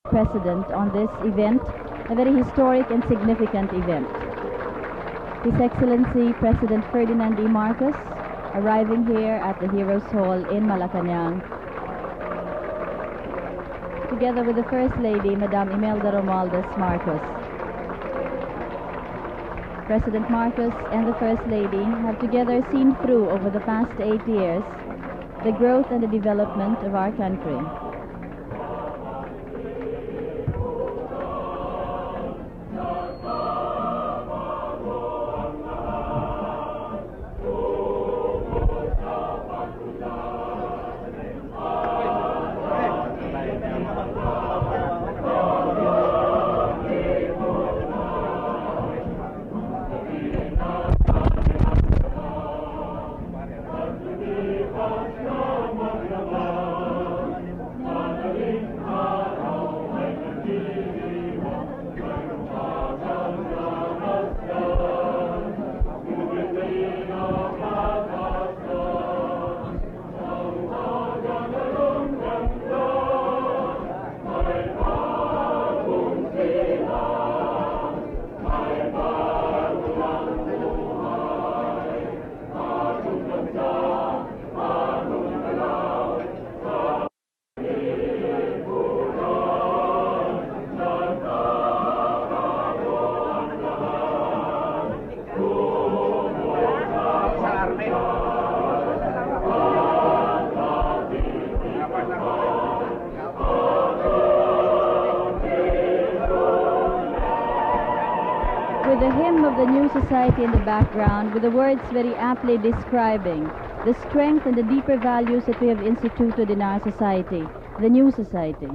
President on this event, a very historic and significant event. His Excellency President Ferdinand E. Marcos arriving here at the Heroes Hall in Malacanang, together with the First Lady, Madam Imelda Romualdez Marcos. President Marcos and the First Lady have together seen through over the past 8 years the growth and the development of our country. With the hymn of the new society in the background, with the words very aptly describing the strength and the deeper values that we have instituted in our society, the new society.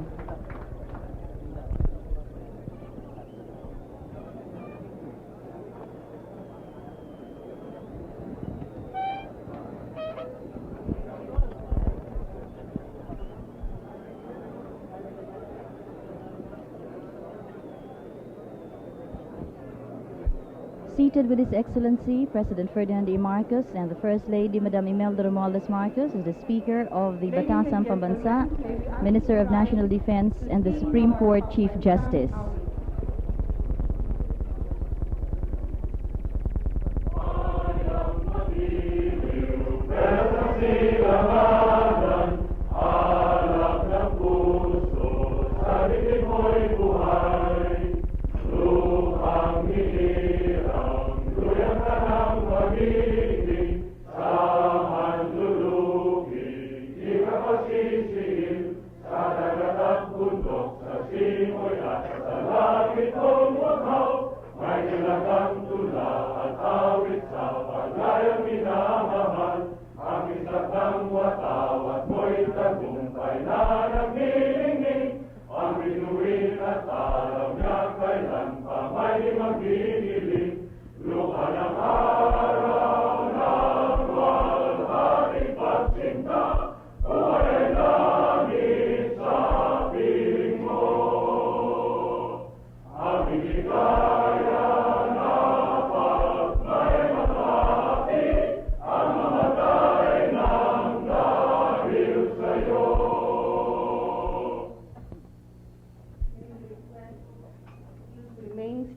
Seated with His Excellency President Ferdinand E. Marcos and the First Lady Madam Imelda Romualdez Marcos is the Speaker of the Batasang Pambansa, Minister of National Defense, and the Supreme Court Chief Justice.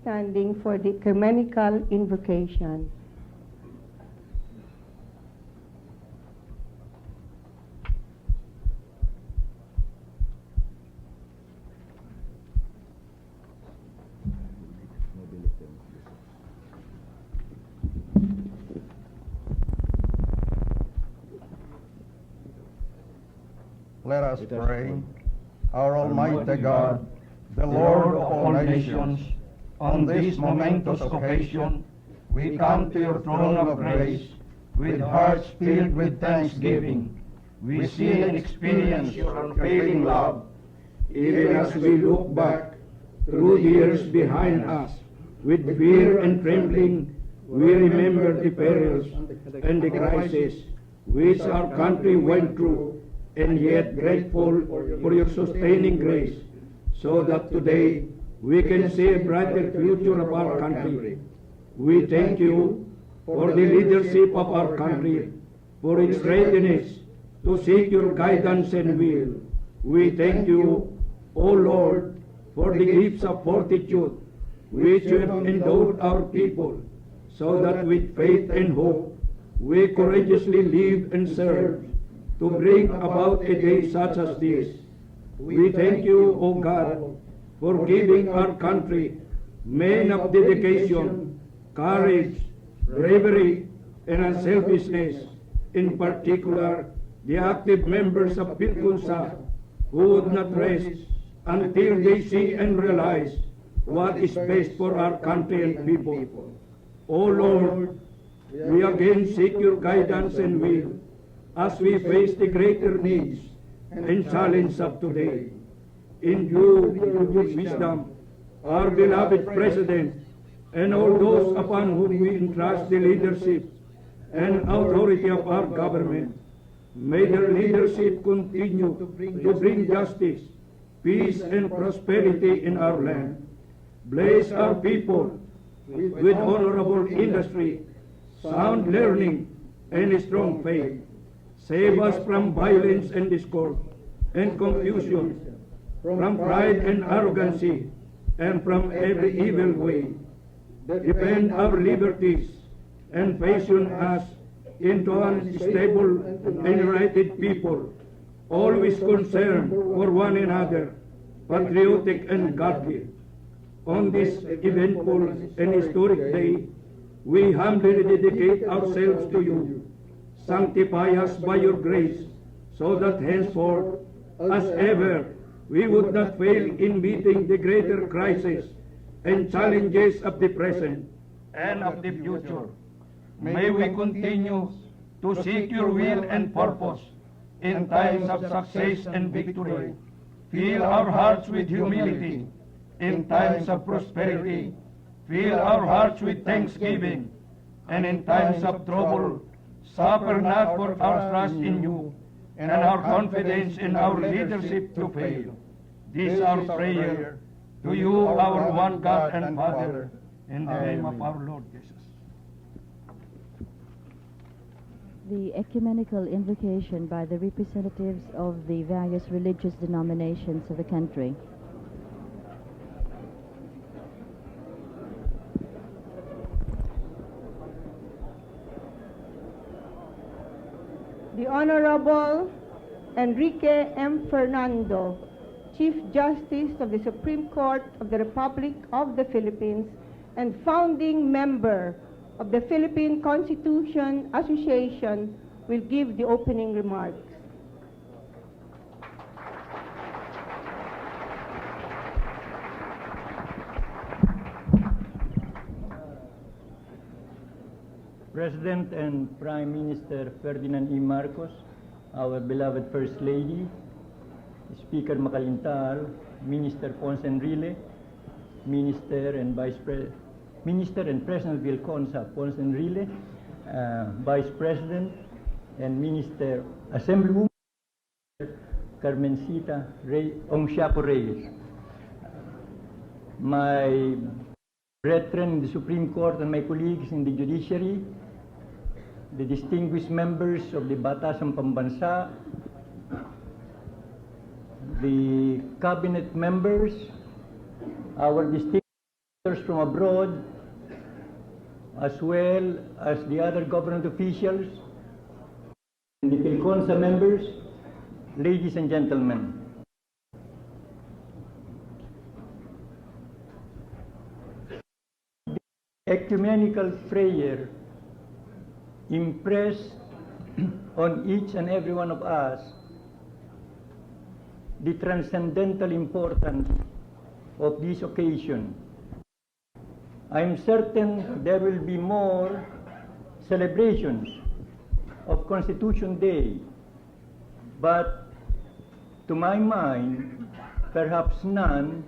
Standing for the ecumenical invocation. Let us pray. Our Almighty God, the Lord of all nations, on this momentous occasion, we come to your throne of grace with hearts filled with thanksgiving. We see and experience your unfailing love, even as we look back through years behind us. With fear and trembling, we remember the perils and the crises which our country went through, and yet grateful for your sustaining grace, so that today we can see a brighter future of our country. We thank you for the leadership of our country, for its readiness to seek your guidance and will. We thank you, O Lord, for the gifts of fortitude which you have endowed our people, so that with faith and hope we courageously live and serve to bring about a day such as this. We thank you, O God, for giving our country men of dedication, courage, bravery, and unselfishness, in particular the active members of Pilkunsa, who would not rest until they see and realize what is best for our country and people. O Lord, we again seek your guidance and will as we face the greater needs and challenge of today. In view of your wisdom, our beloved President, and all those upon whom we entrust the leadership and authority of our government, may their leadership continue to bring justice, peace, and prosperity in our land. Bless our people with honorable industry, sound learning, and strong faith. Save us from violence and discord and confusion, from pride and arrogancy, and from every evil way. Defend our liberties and fashion us into an stable and united people, always concerned for one another, patriotic and godly. On this eventful and historic day, we humbly dedicate ourselves to you. Sanctify us by your grace, so that henceforth, as ever, we would not fail in meeting the greater crises and challenges of the present and of the future. May we continue to seek your will and purpose in times of success and victory. Fill our hearts with humility in times of prosperity. Fill our hearts with thanksgiving, and in times of trouble, suffer not for our trust in you and our confidence in our leadership to fail. This is our prayer to you, our one God and Father, in the name of our Lord Jesus. The ecumenical invocation by the representatives of the various religious denominations of the country. The Honorable Enrique M. Fernando, Chief Justice of the Supreme Court of the Republic of the Philippines and founding member of the Philippine Constitution Association, will give the opening remarks. President and Prime Minister Ferdinand E. Marcos, our beloved First Lady, Speaker Macalintal, Minister Ponce Enrile, Minister and President Vilconsa Ponce Enrile, Vice President and Minister Assemblywoman Carmencita Ongsiaco Reyes, my brethren in the Supreme Court and my colleagues in the judiciary, the distinguished members of the Batasang Pambansa, the cabinet members, our distinguished visitors from abroad, as well as the other government officials, and the Pilconsa members, ladies and gentlemen. The ecumenical prayer impressed on each and every one of us the transcendental importance of this occasion. I am certain there will be more celebrations of Constitution Day, but to my mind, perhaps none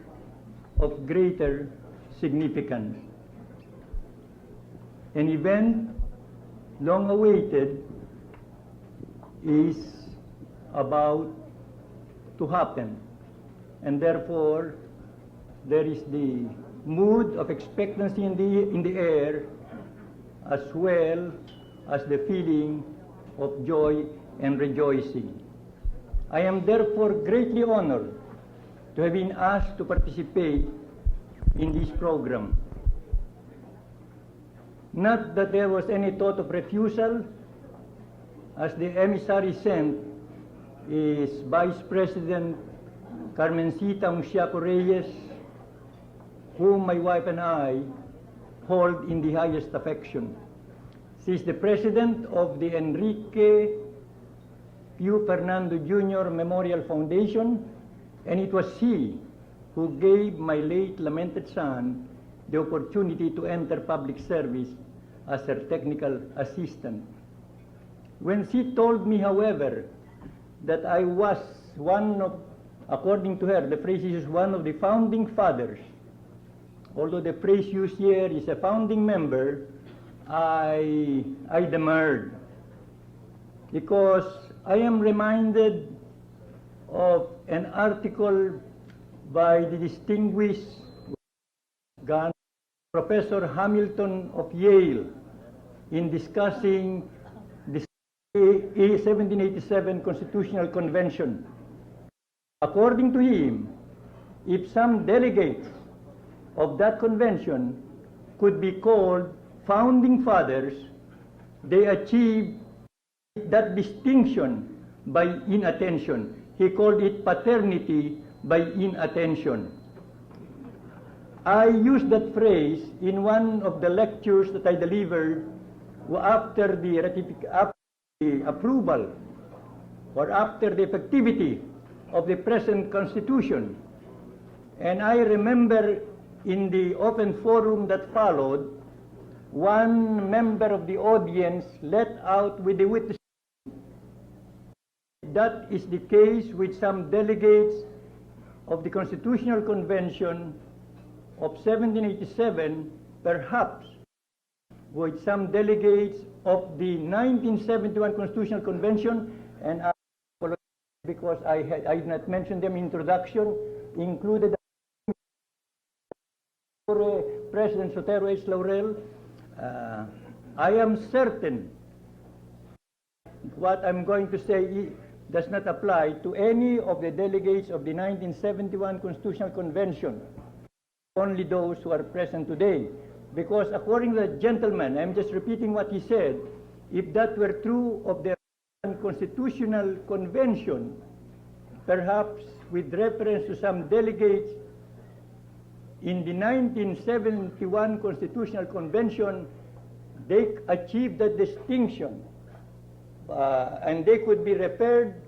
of greater significance. An event long awaited is about to happen, and therefore there is the mood of expectancy in the air, as well as the feeling of joy and rejoicing. I am therefore greatly honored to have been asked to participate in this program. Not that there was any thought of refusal, as the emissary sent is Vice President Carmencita Musiaco Reyes, whom my wife and I hold in the highest affection. She is the president of the Enrique Q. Fernando Jr. Memorial Foundation, and it was she who gave my late lamented son the opportunity to enter public service as her technical assistant. When she told me, however, that I was one of, according to her, the phrase is one of the founding fathers, although the phrase used here is a founding member, I demurred, because I am reminded of an article by the distinguished Professor Hamilton of Yale in discussing the 1787 Constitutional Convention. According to him, if some delegates of that convention could be called founding fathers, they achieved that distinction by inattention. He called it paternity by inattention. I used that phrase in one of the lectures that I delivered after the approval or after the effectivity of the present Constitution. And I remember in the open forum that followed, one member of the audience let out with the witness. That is the case with some delegates of the Constitutional Convention of 1787, perhaps with some delegates of the 1971 Constitutional Convention, and I apologize because I did not mention them in introduction, included President Sotero H. Laurel. I am certain what I'm going to say does not apply to any of the delegates of the 1971 Constitutional Convention, only those who are present today. Because according to the gentleman, I'm just repeating what he said, if that were true of the Constitutional Convention, perhaps with reference to some delegates in the 1971 Constitutional Convention, they achieved that distinction, and they could be referred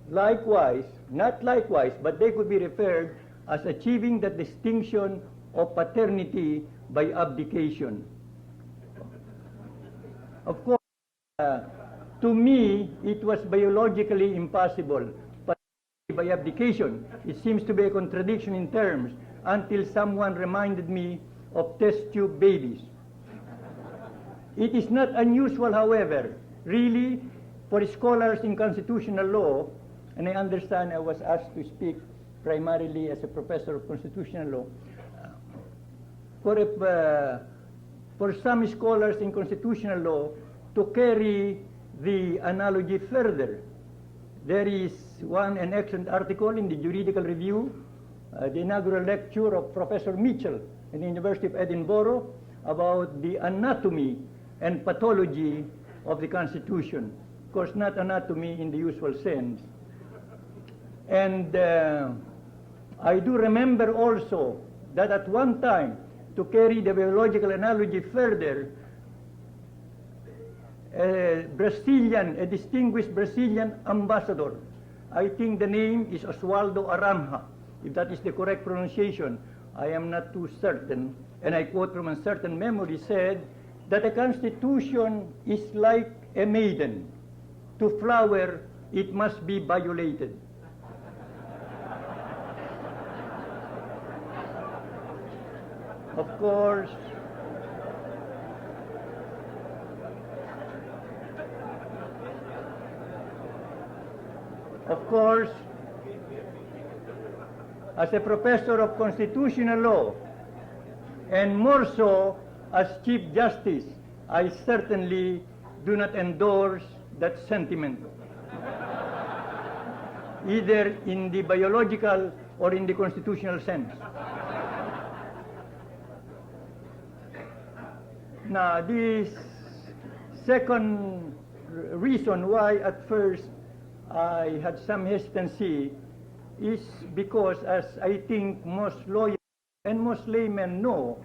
likewise, not likewise, but they could be referred as achieving the distinction of paternity by abdication. Of course, to me, it was biologically impossible. But by abdication, it seems to be a contradiction in terms until someone reminded me of test tube babies. It is not unusual, however, really, for scholars in constitutional law, and I understand I was asked to speak primarily as a professor of constitutional law, for some scholars in constitutional law to carry the analogy further. There is an excellent article in the Juridical Review, the inaugural lecture of Professor Mitchell in the University of Edinburgh about the anatomy and pathology of the Constitution. Of course, not anatomy in the usual sense. And I do remember also that at one time, to carry the biological analogy further, a distinguished Brazilian ambassador, I think the name is Oswaldo Aramha, if that is the correct pronunciation, I am not too certain, and I quote from a certain memory, said that a constitution is like a maiden. To flower, it must be violated. Of course, as a professor of constitutional law, and more so as Chief Justice, I certainly do not endorse that sentiment, either in the biological or in the constitutional sense. Now, this second reason why at first I had some hesitancy is because, as I think most lawyers and most laymen know,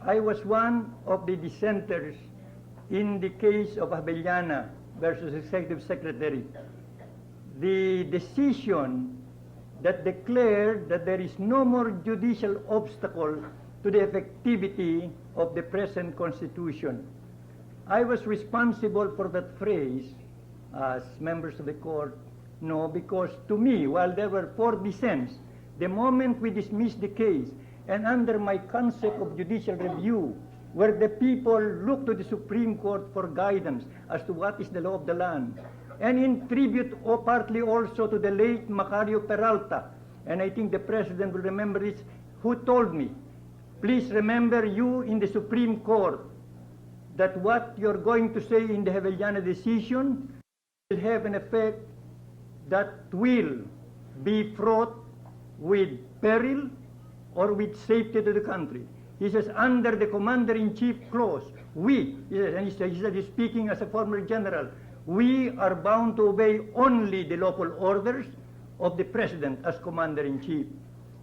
I was one of the dissenters in the case of Abellana versus Executive Secretary. The decision that declared that there is no more judicial obstacle to the effectivity of the present Constitution. I was responsible for that phrase, as members of the court know, because to me, while there were 4 dissents, the moment we dismissed the case, and under my concept of judicial review, where the people look to the Supreme Court for guidance as to what is the law of the land, and in tribute or partly also to the late Macario Peralta, and I think the President will remember this, who told me, please remember, you in the Supreme Court, that what you're going to say in the Abellana decision will have an effect that will be fraught with peril or with safety to the country. He says, under the Commander-in-Chief clause, we, he said, he's speaking as a former general, we are bound to obey only the lawful orders of the President as Commander-in-Chief.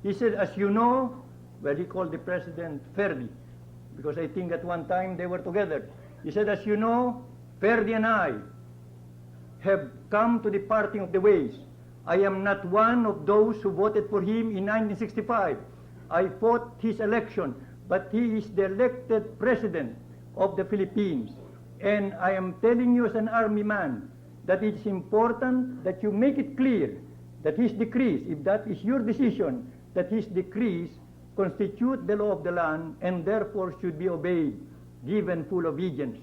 He said, as you know, well, he called the President Ferdi, because I think at one time they were together. He said, as you know, Ferdi and I have come to the parting of the ways. I am not one of those who voted for him in 1965. I fought his election, but he is the elected President of the Philippines. And I am telling you as an army man that it is important that you make it clear that his decrees, if that is your decision, that his decrees constitute the law of the land and therefore should be obeyed, given full obedience.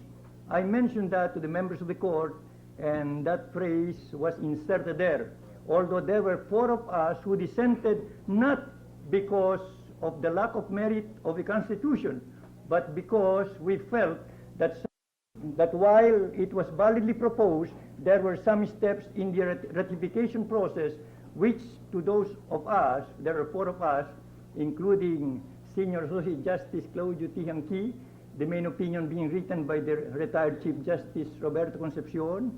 I mentioned that to the members of the court, and that phrase was inserted there, although there were 4 of us who dissented not because of the lack of merit of the Constitution, but because we felt that while it was validly proposed, there were some steps in the ratification process which to those of us, there were 4 of us, including Senior Associate Justice Claudio Tiangqui, the main opinion being written by the retired Chief Justice Roberto Concepcion,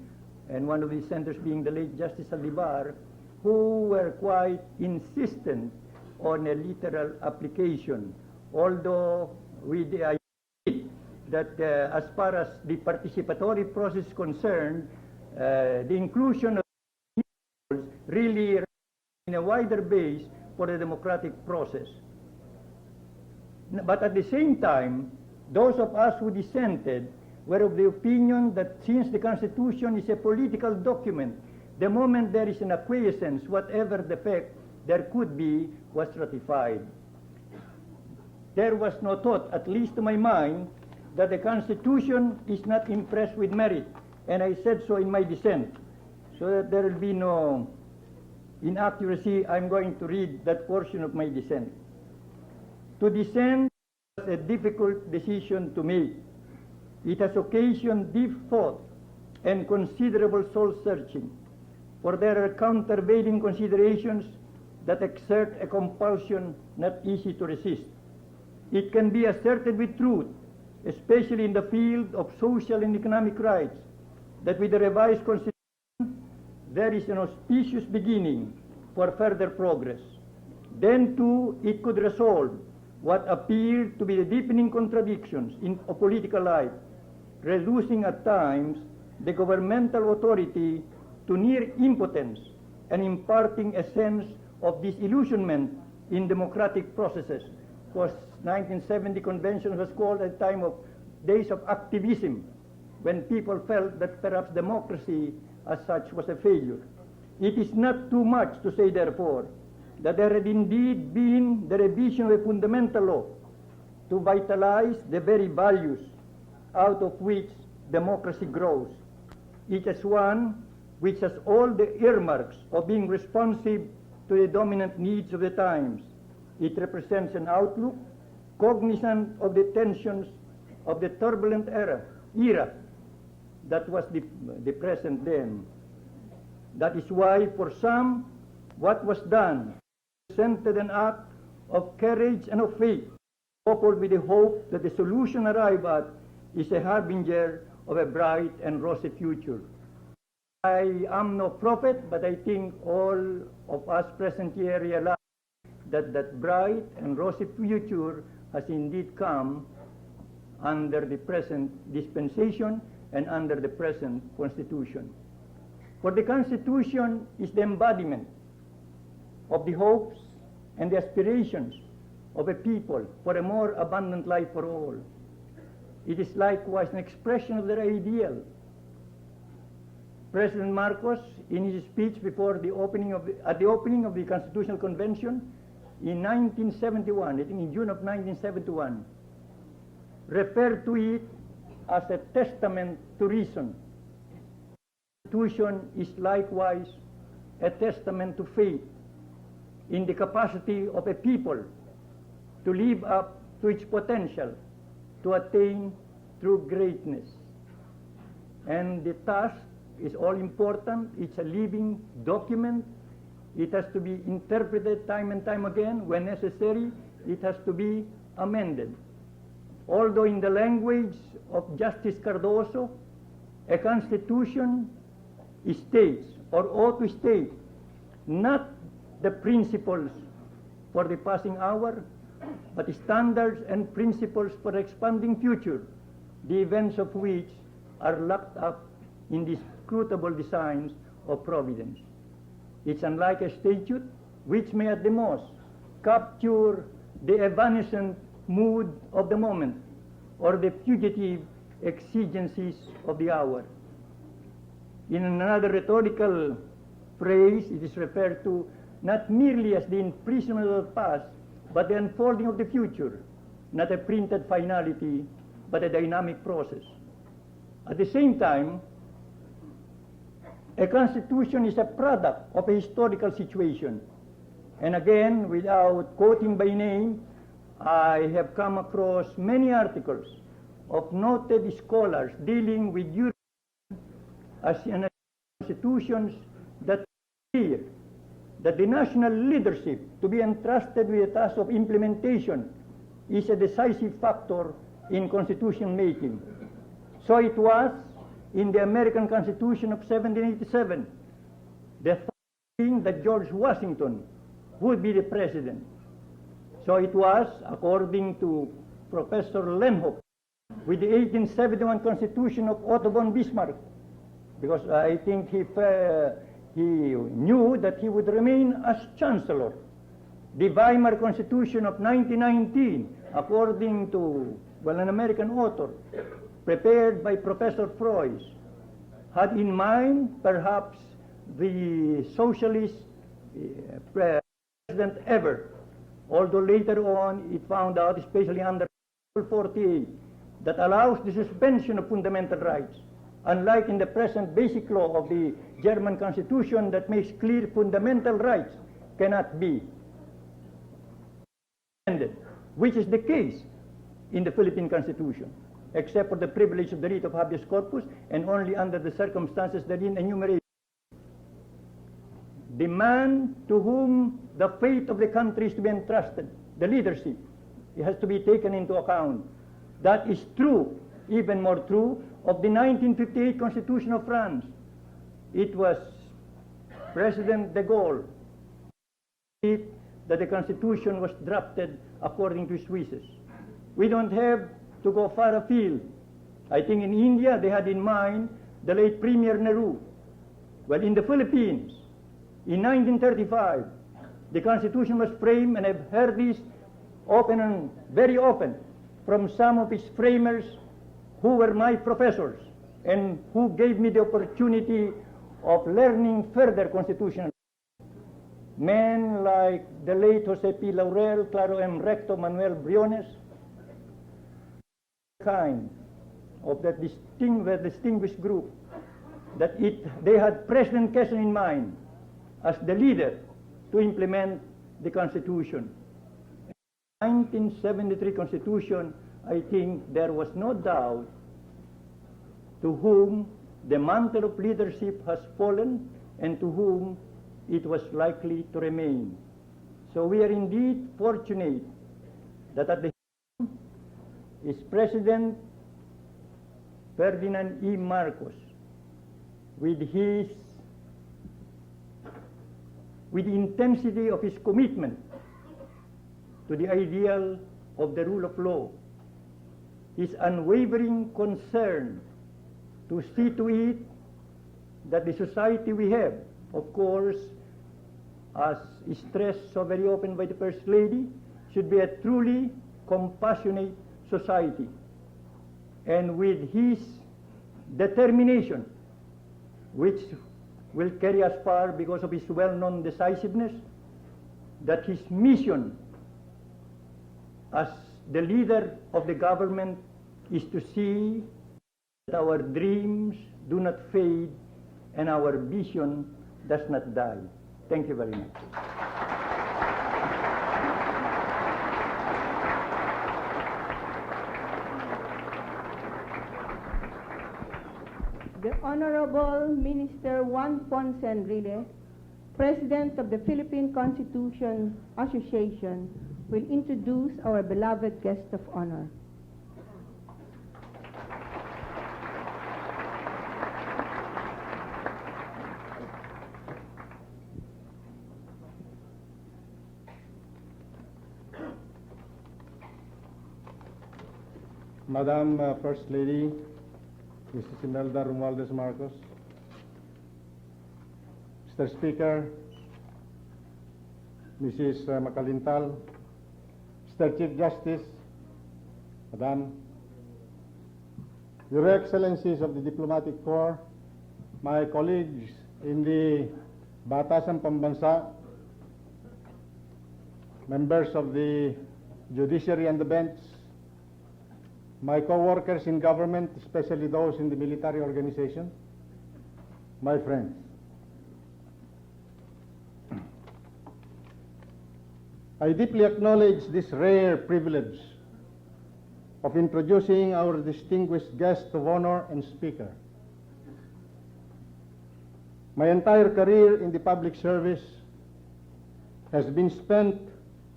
and one of the dissenters being the late Justice Saldivar, who were quite insistent on a literal application, although we admit that as far as the participatory process is concerned, the inclusion of really in a wider base for the democratic process. But at the same time, those of us who dissented were of the opinion that since the Constitution is a political document, the moment there is an acquiescence, whatever defect there could be, was ratified. There was no thought, at least to my mind, that the Constitution is not impressed with merit, and I said so in my dissent. So that there will be no inaccuracy, I'm going to read that portion of my dissent. To dissent was a difficult decision to make. It has occasioned deep thought and considerable soul-searching, for there are countervailing considerations that exert a compulsion not easy to resist. It can be asserted with truth, especially in the field of social and economic rights, that with the revised Constitution, there is an auspicious beginning for further progress. Then, too, it could resolve what appeared to be the deepening contradictions of political life, reducing at times the governmental authority to near impotence and imparting a sense of disillusionment in democratic processes. Because 1970 convention was called a time of days of activism, when people felt that perhaps democracy as such was a failure. It is not too much to say, therefore, that there had indeed been the revision of a fundamental law to vitalize the very values out of which democracy grows. It is one which has all the earmarks of being responsive to the dominant needs of the times. It represents an outlook cognizant of the tensions of the turbulent era that was the present then. That is why, for some, what was done represented an act of courage and of faith, coupled with the hope that the solution arrived at is a harbinger of a bright and rosy future. I am no prophet, but I think all of us present here realize that that bright and rosy future has indeed come under the present dispensation and under the present Constitution. For the Constitution is the embodiment of the hopes and the aspirations of a people for a more abundant life for all. It is likewise an expression of their ideal. President Marcos, in his speech at the opening of the Constitutional Convention in 1971, I think in June of 1971, referred to it as a testament to reason. The Constitution is likewise a testament to faith in the capacity of a people to live up to its potential, to attain true greatness. And the task is all important. It's a living document. It has to be interpreted time and time again. When necessary, it has to be amended. Although in the language of Justice Cardoso, a constitution states, or ought to state, not the principles for the passing hour, but standards and principles for the expanding future, the events of which are locked up in the inscrutable designs of providence. It's unlike a statute which may at the most capture the evanescent mood of the moment or the fugitive exigencies of the hour. In another rhetorical phrase, it is referred to not merely as the imprisonment of the past, but the unfolding of the future, not a printed finality, but a dynamic process. At the same time, a constitution is a product of a historical situation. And again, without quoting by name, I have come across many articles of noted scholars dealing with Europe as in constitutions that clear that the national leadership to be entrusted with the task of implementation is a decisive factor in constitution making. So it was in the American Constitution of 1787, the thing that George Washington would be the president. So it was, according to Professor Lenhoff, with the 1871 Constitution of Otto von Bismarck, because I think he knew that he would remain as Chancellor. The Weimar Constitution of 1919, according to, an American author, prepared by Professor Preuss, had in mind perhaps the socialist president ever, although later on it found out, especially under Article 48, that allows the suspension of fundamental rights, unlike in the present basic law of the German Constitution that makes clear fundamental rights cannot be suspended, which is the case in the Philippine Constitution, except for the privilege of the writ of habeas corpus and only under the circumstances therein enumerated. The man to whom the fate of the country is to be entrusted, the leadership, it has to be taken into account. That is true, even more true, of the 1958 Constitution of France. It was President de Gaulle that the Constitution was drafted according to his wishes. We don't have to go far afield. I think in India they had in mind the late Premier Nehru. Well, in the Philippines, in 1935, the Constitution was framed, and I've heard this open and very open from some of its framers who were my professors and who gave me the opportunity of learning further constitutional. Men like the late Jose P. Laurel, Claro M. Recto, Manuel Briones, kind of that distinguished group, that they had President Quezon in mind as the leader to implement the Constitution. In the 1973 Constitution, I think there was no doubt to whom the mantle of leadership has fallen and to whom it was likely to remain. So we are indeed fortunate that at the is President Ferdinand E. Marcos with the intensity of his commitment to the ideal of the rule of law, his unwavering concern to see to it that the society we have, of course, as stressed so very often by the First Lady, should be a truly compassionate society. And with his determination, which will carry us far because of his well-known decisiveness, that his mission as the leader of the government is to see that our dreams do not fade and our vision does not die. Thank you very much. The Honorable Minister Juan Ponce Enrile, President of the Philippine Constitution Association, will introduce our beloved guest of honor. Madam First Lady, Mrs. Imelda Romualdez Marcos, Mr. Speaker, Mrs. Macalintal, Mr. Chief Justice, Madam, Your Excellencies of the Diplomatic Corps, my colleagues in the Batasan Pambansa, members of the judiciary and the bench, my co-workers in government, especially those in the military organization, my friends. I deeply acknowledge this rare privilege of introducing our distinguished guest of honor and speaker. My entire career in the public service has been spent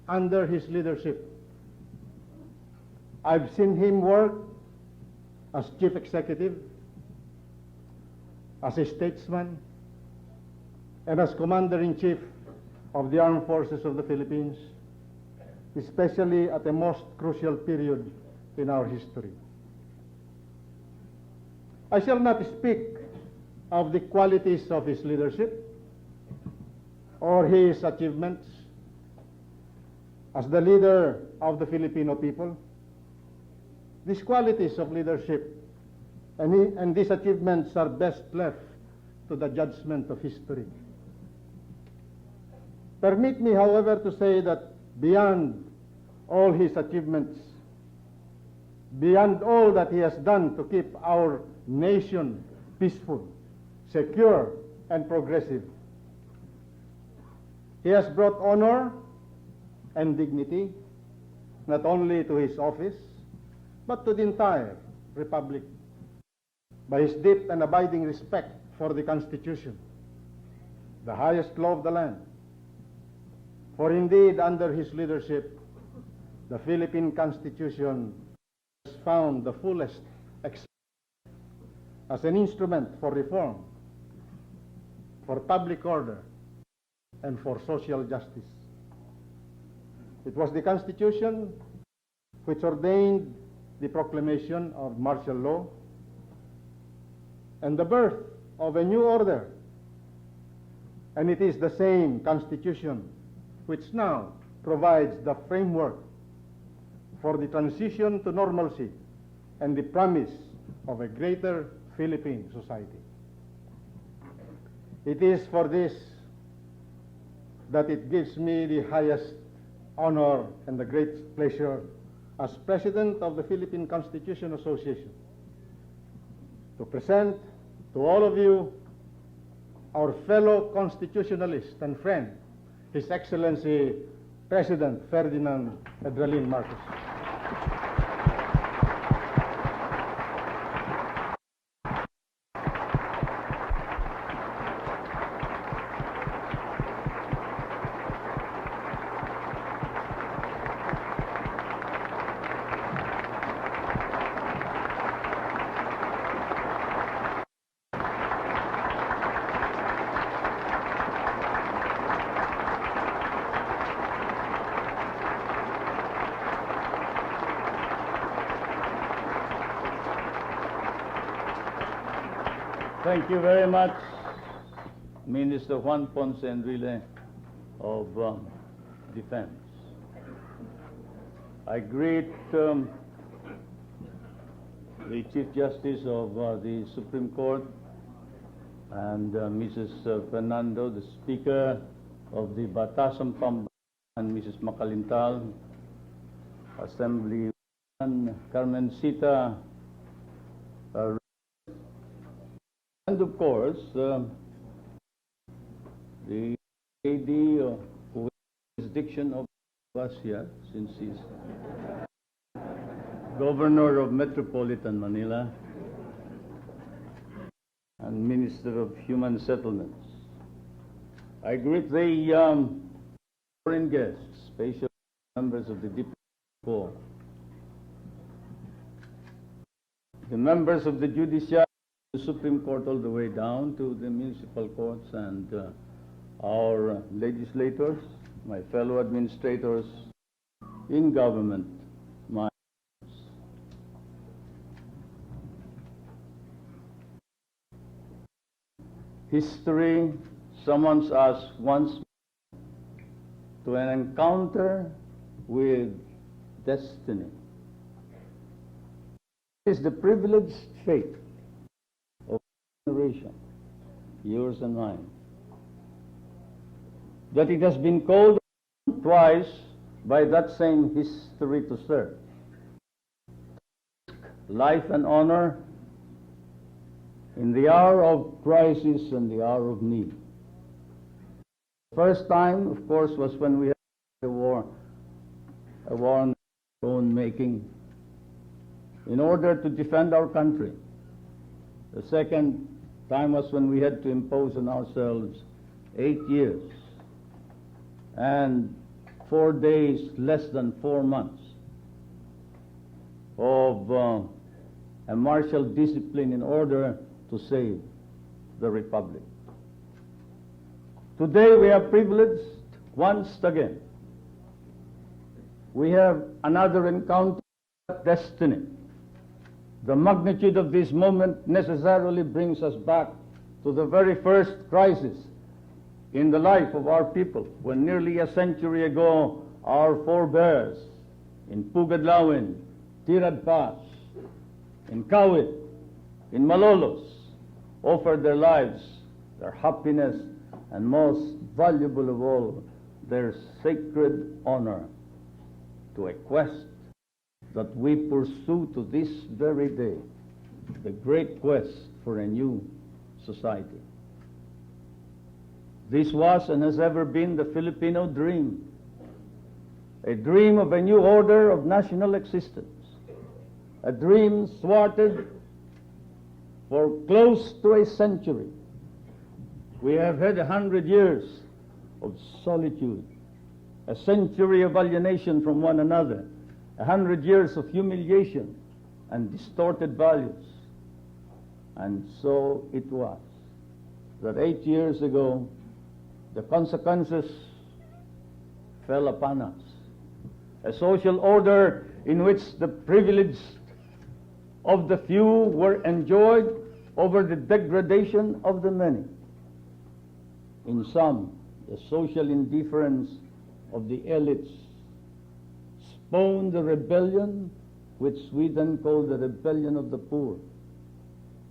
under his leadership. I've seen him work as chief executive, as a statesman, and as commander-in-chief of the armed forces of the Philippines, especially at a most crucial period in our history. I shall not speak of the qualities of his leadership or his achievements as the leader of the Filipino people. These qualities of leadership and these achievements are best left to the judgment of history. Permit me, however, to say that beyond all his achievements, beyond all that he has done to keep our nation peaceful, secure, and progressive, he has brought honor and dignity not only to his office, but to the entire Republic by his deep and abiding respect for the Constitution, the highest law of the land. For indeed, under his leadership, the Philippine Constitution has found the fullest expression as an instrument for reform, for public order, and for social justice. It was the Constitution which ordained the proclamation of martial law and the birth of a new order. And it is the same Constitution which now provides the framework for the transition to normalcy and the promise of a greater Philippine society. It is for this that it gives me the highest honor and the great pleasure as President of the Philippine Constitution Association to present to all of you our fellow constitutionalist and friend, His Excellency President Ferdinand Marcos. Thank you very much, Minister Juan Ponce Enrile of Defense. I greet the Chief Justice of the Supreme Court and Mrs. Fernando, the Speaker of the Batasang Pambansa, and Mrs. Macalintal, Assembly Carmencita, and of course, the AD who is jurisdiction of us here, since he's Governor of Metropolitan Manila and Minister of Human Settlements. I greet the foreign guests, special members of the Diplomatic Corps, the members of the Judiciary, the Supreme Court all the way down to the municipal courts, and our legislators, my fellow administrators in government, my history summons us once to an encounter with destiny. It is the privileged fate of generation, yours and mine, that it has been called twice by that same history to serve. Life and honor in the hour of crisis and the hour of need. The first time, of course, was when we had a war on our own making, in order to defend our country. The second time was when we had to impose on ourselves 8 years and 4 days, less than 4 months, of a martial discipline in order to save the Republic. Today we are privileged once again. We have another encounter with destiny. The magnitude of this moment necessarily brings us back to the very first crisis in the life of our people, when nearly a century ago our forebears in Pugadlawin, Tirad Pass, in Kawit, in Malolos, offered their lives, their happiness, and most valuable of all, their sacred honor to a quest that we pursue to this very day, the great quest for a new society. This was and has ever been the Filipino dream, a dream of a new order of national existence, a dream thwarted for close to a century. We have had 100 years of solitude, a century of alienation from one another, 100 years of humiliation and distorted values. And so it was that 8 years ago, the consequences fell upon us. A social order in which the privileged of the few were enjoyed over the degradation of the many. In some, the social indifference of the elites spawned the rebellion, which we then call the rebellion of the poor,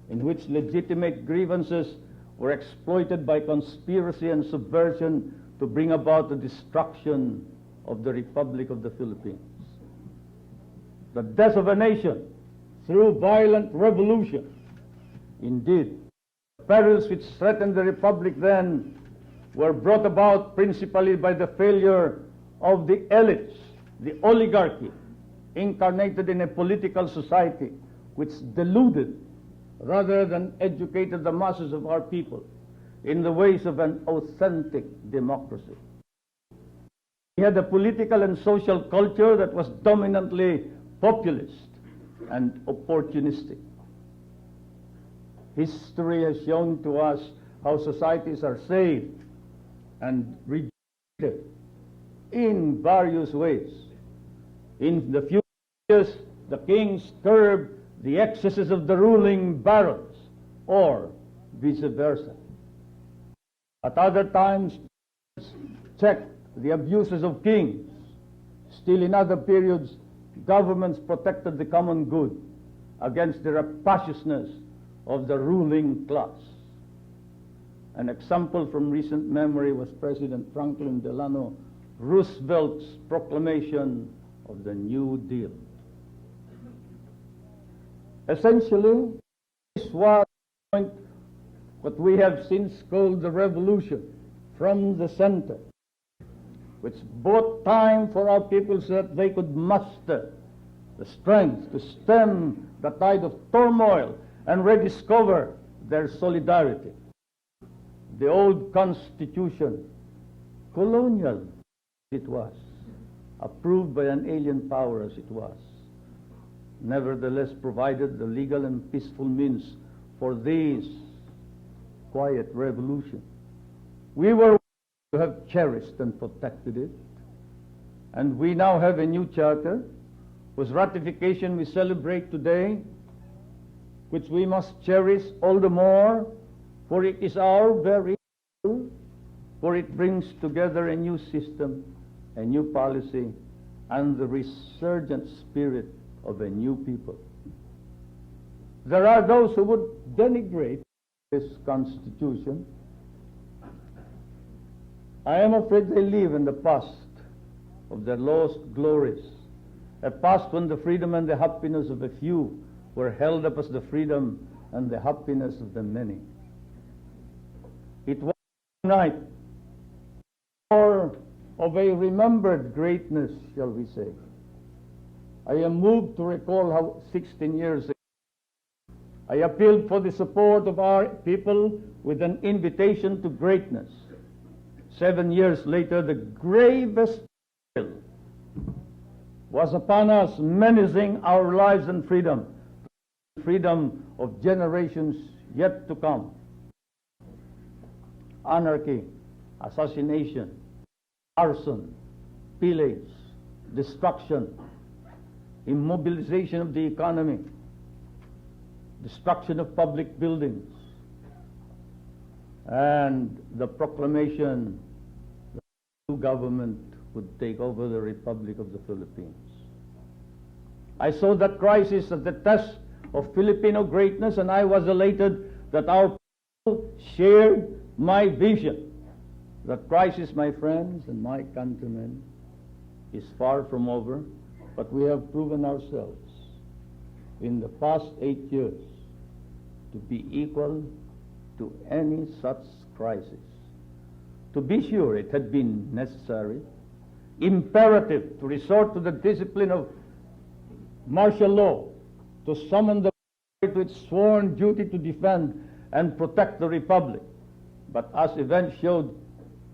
in which legitimate grievances were exploited by conspiracy and subversion to bring about the destruction of the Republic of the Philippines. The death of a nation through violent revolution. Indeed, the perils which threatened the Republic then were brought about principally by the failure of the elites, the oligarchy, incarnated in a political society which deluded rather than educated the masses of our people in the ways of an authentic democracy. We had a political and social culture that was dominantly populist and opportunistic. History has shown to us how societies are saved and regenerated in various ways. In the few years, the kings curbed the excesses of the ruling barons, or vice versa. At other times, checked the abuses of kings. Still in other periods, governments protected the common good against the rapaciousness of the ruling class. An example from recent memory was President Franklin Delano Roosevelt's proclamation of the New Deal. Essentially, this was what we have since called the revolution from the center, which bought time for our people so that they could muster the strength to stem the tide of turmoil and rediscover their solidarity. The old Constitution, colonial it was, approved by an alien power as it was, nevertheless provided the legal and peaceful means for this quiet revolution. We were to have cherished and protected it, and we now have a new charter whose ratification we celebrate today, which we must cherish all the more, for it is our very own, for it brings together a new system, a new policy, and the resurgent spirit of a new people. There are those who would denigrate this Constitution. I am afraid they live in the past of their lost glories, a past when the freedom and the happiness of a few were held up as the freedom and the happiness of the many. It was a night or of a remembered greatness, shall we say. I am moved to recall how 16 years ago I appealed for the support of our people with an invitation to greatness. 7 years later, the gravest peril was upon us, menacing our lives and freedom of generations yet to come. Anarchy, assassination, arson, pillage, destruction, immobilization of the economy, destruction of public buildings, and the proclamation that the new government would take over the Republic of the Philippines. I saw that crisis as the test of Filipino greatness, and I was elated that our people shared my vision. That crisis, my friends and my countrymen, is far from over, but we have proven ourselves in the past 8 years to be equal to any such crisis. To be sure, it had been necessary, imperative, to resort to the discipline of martial law, to summon the military to its sworn duty to defend and protect the Republic. But as events showed,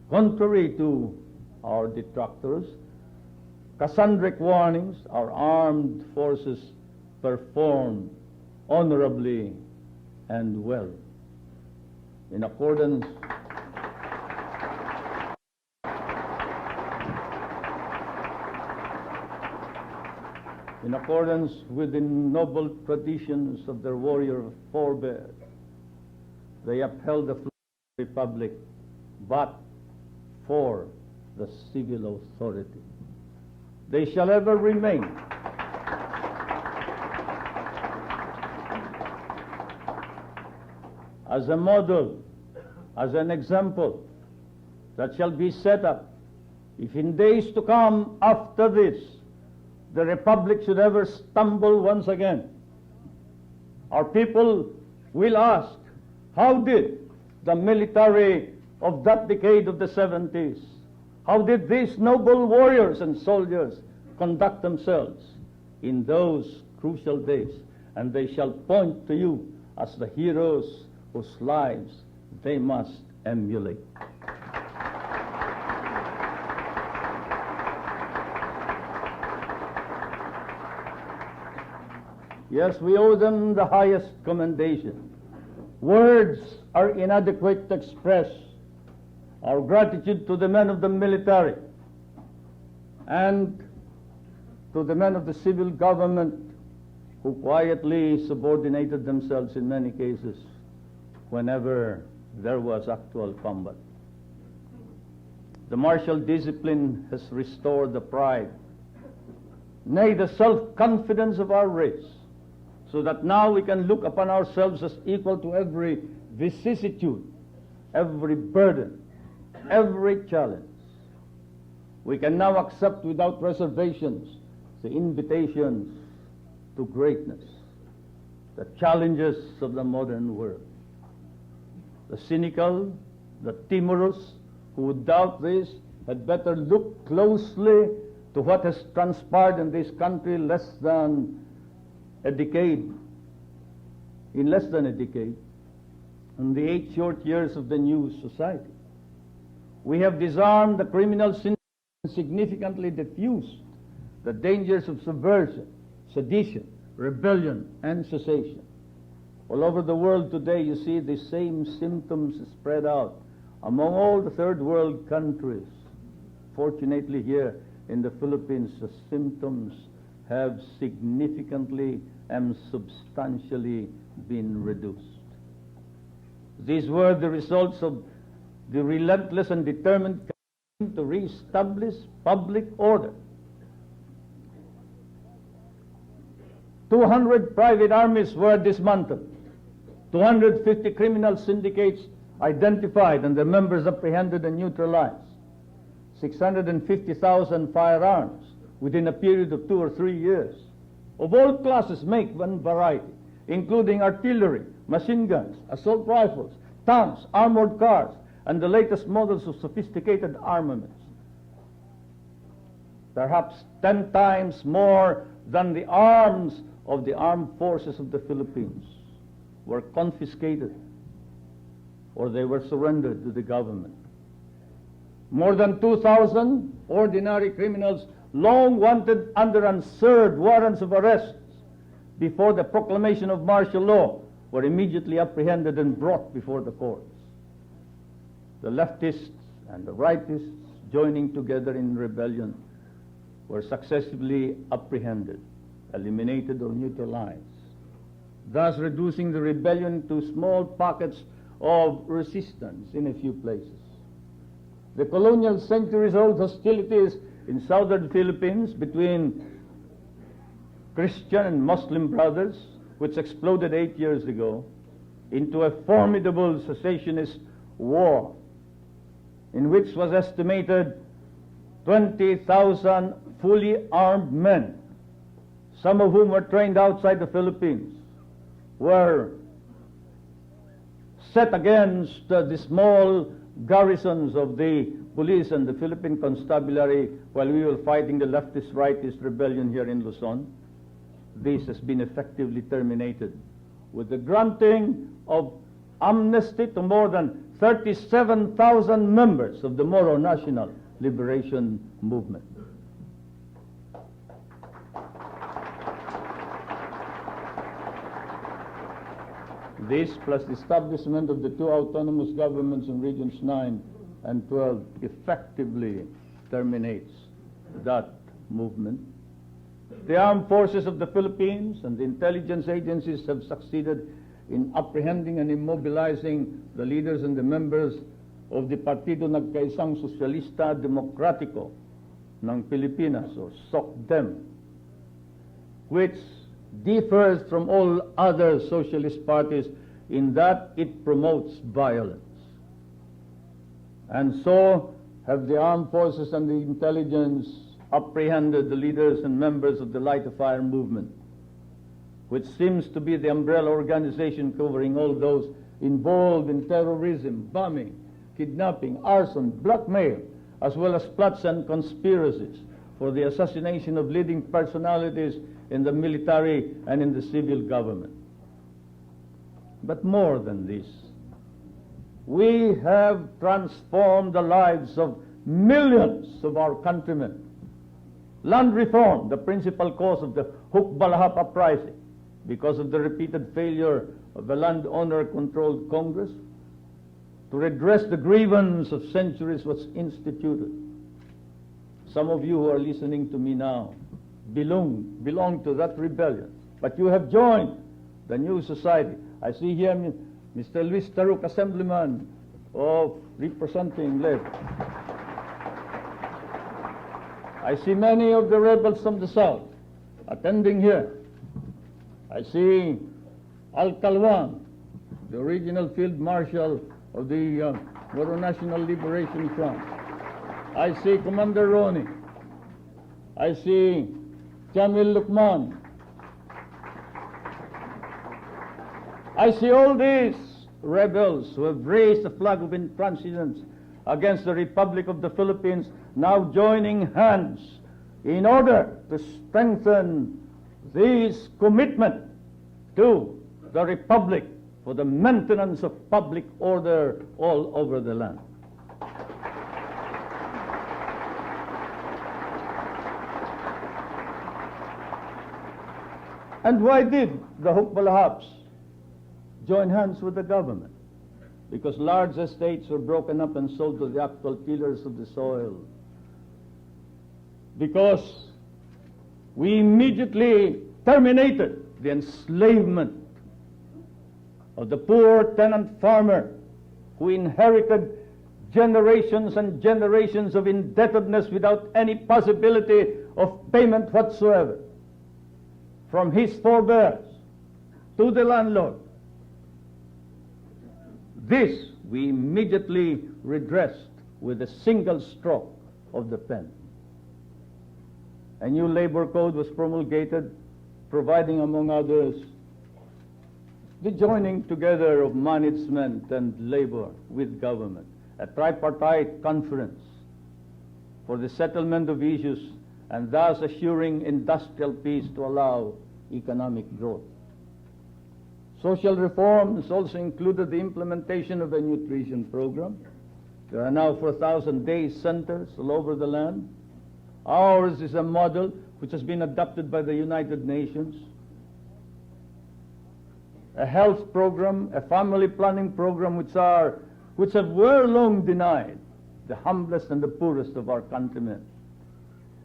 contrary to our detractors, Cassandric warnings, our armed forces performed honorably and well. In accordance with the noble traditions of their warrior forebears, they upheld the Republic, but for the civil authority. They shall ever remain as a model, as an example that shall be set up if in days to come after this the Republic should ever stumble once again. Our people will ask, how did the military of that decade of the 70s, how did these noble warriors and soldiers conduct themselves in those crucial days? And they shall point to you as the heroes whose lives they must emulate. Yes, we owe them the highest commendation. Words are inadequate to express our gratitude to the men of the military and to the men of the civil government who quietly subordinated themselves in many cases whenever there was actual combat. The martial discipline has restored the pride, nay, the self-confidence of our race, so that now we can look upon ourselves as equal to every vicissitude, every burden, every challenge. We can now accept without reservations the invitations to greatness, the challenges of the modern world. The cynical, the timorous, who would doubt this, had better look closely to what has transpired in this country in less than a decade, in the 8 short years of the new society. We have disarmed the criminal sin and significantly diffused the dangers of subversion, sedition, rebellion, and secession. All over the world today, you see the same symptoms spread out among all the third world countries. Fortunately, here in the Philippines, the symptoms have significantly and substantially been reduced. These were the results of the relentless and determined campaign to re-establish public order. 200 private armies were dismantled, 250 criminal syndicates identified and their members apprehended and neutralized, 650,000 firearms within a period of 2 or 3 years, of all classes, make, and variety, including artillery, machine guns, assault rifles, tanks, armored cars, and the latest models of sophisticated armaments. Perhaps 10 times more than the arms of the armed forces of the Philippines were confiscated or they were surrendered to the government. More than 2,000 ordinary criminals long wanted under unserved warrants of arrest before the proclamation of martial law were immediately apprehended and brought before the courts. The leftists and the rightists joining together in rebellion were successively apprehended, eliminated or neutralized, thus reducing the rebellion to small pockets of resistance in a few places. The colonial centuries-old hostilities in southern Philippines between Christian and Muslim brothers, which exploded 8 years ago into a formidable secessionist war, in which was estimated 20,000 fully armed men, some of whom were trained outside the Philippines, were set against the small garrisons of the police and the Philippine constabulary while we were fighting the leftist-rightist rebellion here in Luzon. This has been effectively terminated with the granting of amnesty to more than 37,000 members of the Moro National Liberation Movement. This, plus the establishment of the 2 autonomous governments in Regions 9 and 12, effectively terminates that movement. The armed forces of the Philippines and the intelligence agencies have succeeded in apprehending and immobilizing the leaders and the members of the Partido Nagkaisang Socialista Demokratiko ng Pilipinas, or SOCDEM, which differs from all other socialist parties in that it promotes violence. And so have the armed forces and the intelligence apprehended the leaders and members of the Light of Fire movement, which seems to be the umbrella organization covering all those involved in terrorism, bombing, kidnapping, arson, blackmail, as well as plots and conspiracies for the assassination of leading personalities in the military and in the civil government. But more than this, we have transformed the lives of millions of our countrymen. Land reform, the principal cause of the Hukbalahap uprising, because of the repeated failure of the landowner-controlled Congress to redress the grievance of centuries, was instituted. Some of you who are listening to me now belong to that rebellion, but you have joined the new society. I see here Mr. Luis Taruk, Assemblyman of representing Left. I see many of the rebels from the south attending here. I see Al Kalwan, the original field marshal of the Moro National Liberation Front. I see Commander Roni. I see Jamil Lukman. I see all these rebels who have raised the flag of intransigence against the Republic of the Philippines now joining hands in order to strengthen this commitment to the Republic for the maintenance of public order all over the land. And why did the Hukbalahaps join hands with the government? Because large estates were broken up and sold to the actual tillers of the soil. Because we immediately terminated the enslavement of the poor tenant farmer who inherited generations and generations of indebtedness without any possibility of payment whatsoever from his forebears to the landlord. This we immediately redressed with a single stroke of the pen. A new labor code was promulgated, providing, among others, the joining together of management and labor with government, a tripartite conference for the settlement of issues and thus assuring industrial peace to allow economic growth. Social reforms also included the implementation of a nutrition program. There are now 4,000 day centers all over the land. Ours is a model which has been adopted by the United Nations. A health program, a family planning program which have well long denied the humblest and the poorest of our countrymen.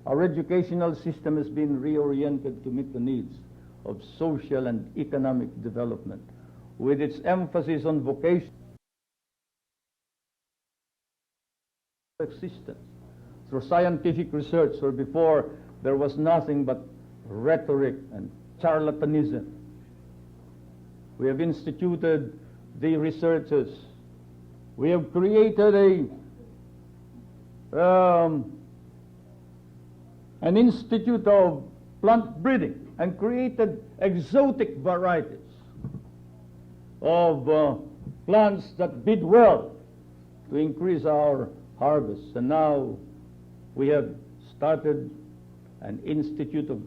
Our educational system has been reoriented to meet the needs of social and economic development, with its emphasis on vocation existence through scientific research, where before there was nothing but rhetoric and charlatanism. We have instituted the researches. We have created an institute of plant breeding and created exotic varieties of plants that bid well to increase our harvests. And now we have started an institute of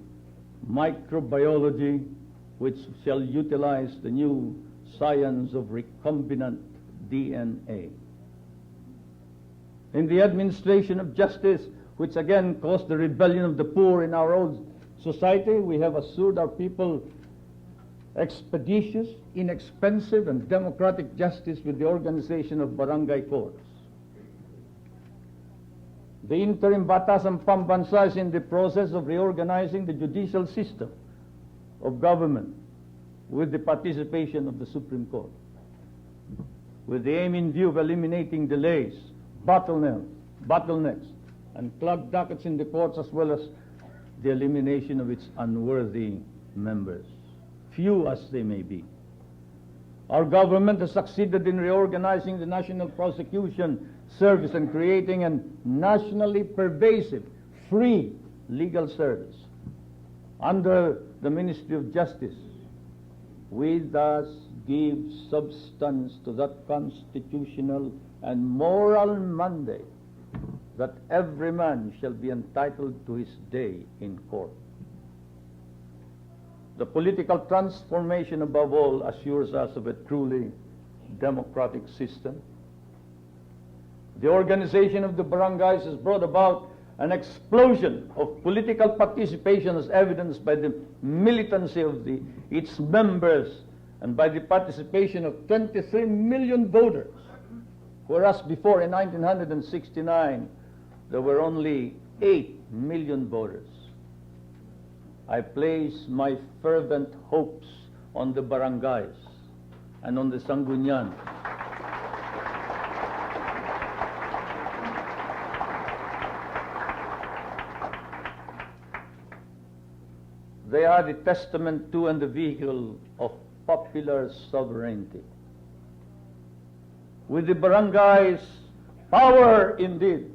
microbiology which shall utilize the new science of recombinant DNA. In the administration of justice, which again caused the rebellion of the poor in our old society, we have assured our people expeditious, inexpensive, and democratic justice with the organization of barangay courts. The interim Batasan Pambansa is in the process of reorganizing the judicial system of government with the participation of the Supreme Court, with the aim in view of eliminating delays, bottlenecks, and clogged dockets in the courts, as well as the elimination of its unworthy members, few as they may be. Our government has succeeded in reorganizing the National Prosecution Service and creating a nationally pervasive, free legal service under the Ministry of Justice. We thus give substance to that constitutional and moral mandate that every man shall be entitled to his day in court. The political transformation, above all, assures us of a truly democratic system. The organization of the barangays has brought about an explosion of political participation, as evidenced by the militancy of its members and by the participation of 23 million voters, whereas before in 1969 there were only 8 million voters. I place my fervent hopes on the barangays and on the Sangguniang. They are the testament to and the vehicle of popular sovereignty. With the barangays, power indeed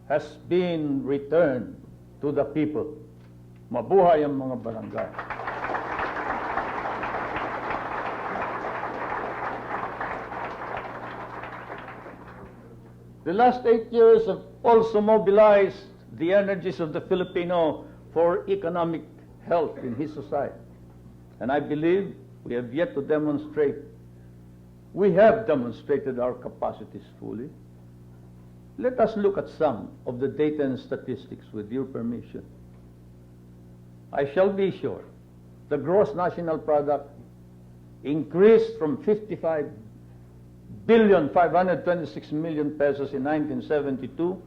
has been returned to the people. Mabuhay ang mga barangay. The last 8 years have also mobilized the energies of the Filipino for economic health in his society. And I believe we have yet to demonstrate. We have demonstrated our capacities fully. Let us look at some of the data and statistics with your permission. I shall be sure the gross national product increased from 55,526,000,000 pesos in 1972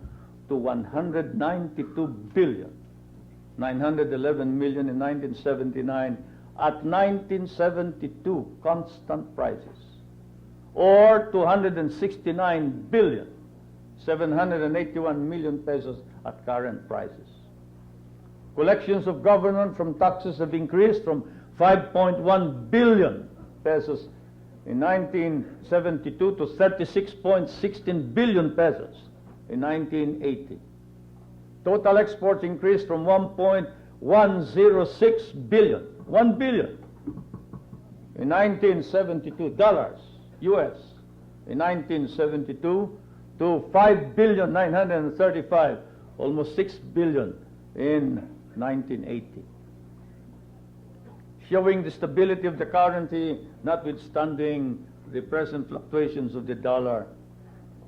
to 192,911,000,000 in 1979 at 1972 constant prices, or 269,781,000,000 pesos at current prices. Collections of government from taxes have increased from 5.1 billion pesos in 1972 to 36.16 billion pesos in 1980. Total exports increased from 1.106 billion, 1 billion in 1972 dollars US in 1972 to 5,935,000,000, almost 6 billion in 1980. Showing the stability of the currency notwithstanding the present fluctuations of the dollar.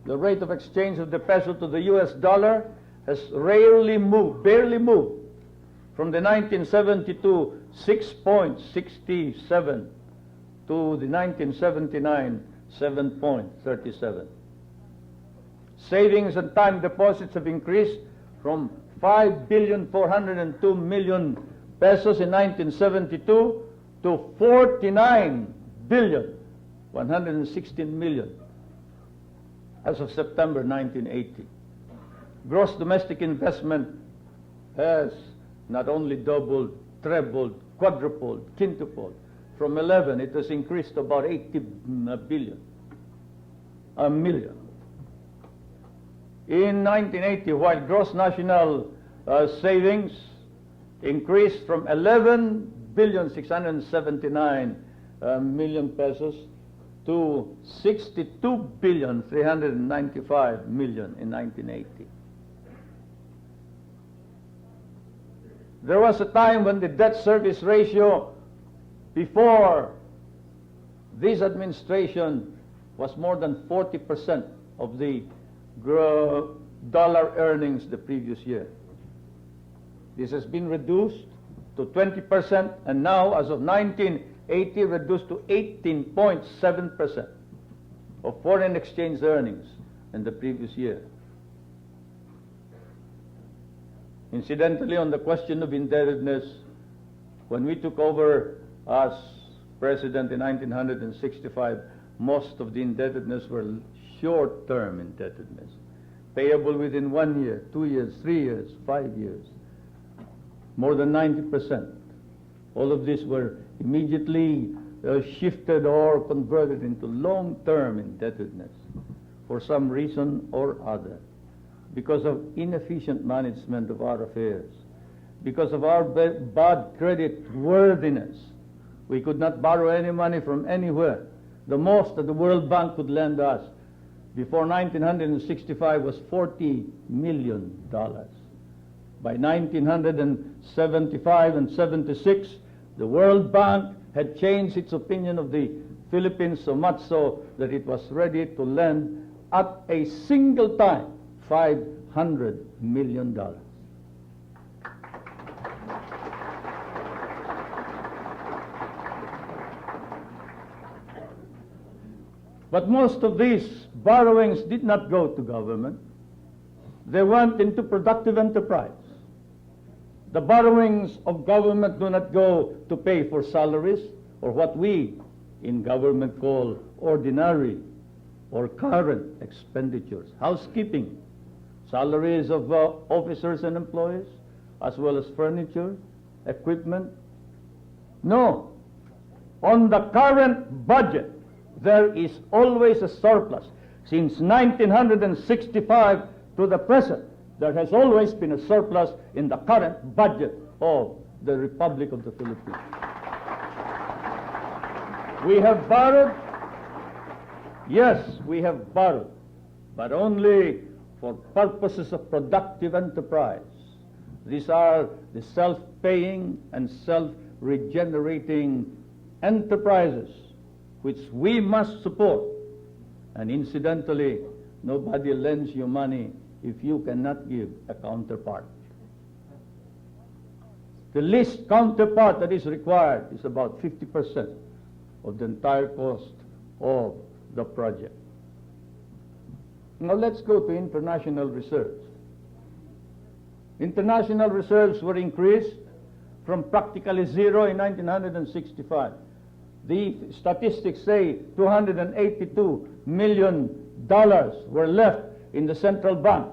The rate of exchange of the peso to the US dollar has barely moved from the 1972 6.67 to the 1979 7.37. Savings and time deposits have increased from 5,402,000,000 pesos in 1972 to 49,116,000,000 as of September 1980. Gross domestic investment has not only doubled, trebled, quadrupled, quintupled. From 11, it has increased to about 80 million. In 1980, while gross national savings increased from 11,679,000,000 pesos to 62,395,000,000 in 1980. There was a time when the debt service ratio before this administration was more than 40% of the dollar earnings the previous year. This has been reduced to 20%, and now, as of 1980, reduced to 18.7% of foreign exchange earnings in the previous year. Incidentally, on the question of indebtedness, when we took over as president in 1965, most of the indebtedness were short-term indebtedness, payable within 1 year, 2 years, 3 years, 5 years. More than 90%. All of these were immediately shifted or converted into long-term indebtedness for some reason or other, because of inefficient management of our affairs, because of our bad credit worthiness. We could not borrow any money from anywhere. The most that the World Bank could lend us before 1965 was $40 million. By 1975 and 76, the World Bank had changed its opinion of the Philippines so much so that it was ready to lend at a single time $500 million. But most of these borrowings did not go to government. They went into productive enterprise. The borrowings of government do not go to pay for salaries or what we in government called ordinary or current expenditures, housekeeping, salaries of officers and employees, as well as furniture, equipment. No. On the current budget, there is always a surplus. Since 1965 to the present, there has always been a surplus in the current budget of the Republic of the Philippines. We have borrowed. Yes, we have borrowed, but only for purposes of productive enterprise. These are the self-paying and self-regenerating enterprises which we must support. And incidentally, nobody lends you money if you cannot give a counterpart. The least counterpart that is required is about 50% of the entire cost of the project. Now let's go to international reserves. International reserves were increased from practically zero in 1965. The statistics say $282 million were left in the central bank.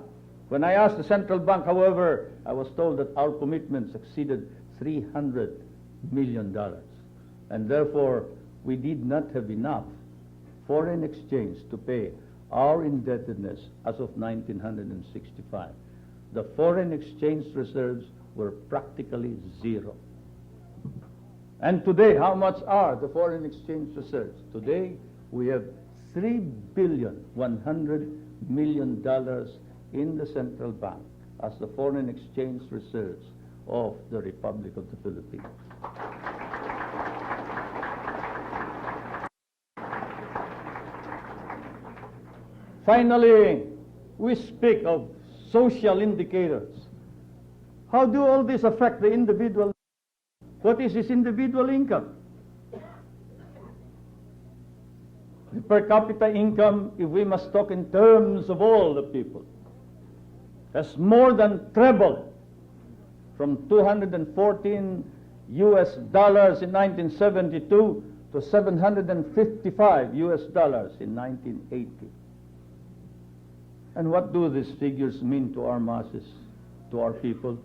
When I asked the central bank, however, I was told that our commitments exceeded $300 million. And therefore, we did not have enough foreign exchange to pay our indebtedness as of 1965. The foreign exchange reserves were practically zero. And today, how much are the foreign exchange reserves? Today, we have $3.1 billion in the central bank as the foreign exchange reserves of the Republic of the Philippines. Finally, we speak of social indicators. How do all this affect the individual? What is his individual income? The per capita income, if we must talk in terms of all the people, has more than trebled from $214 US in 1972 to $755 US in 1980. And what do these figures mean to our masses, to our people?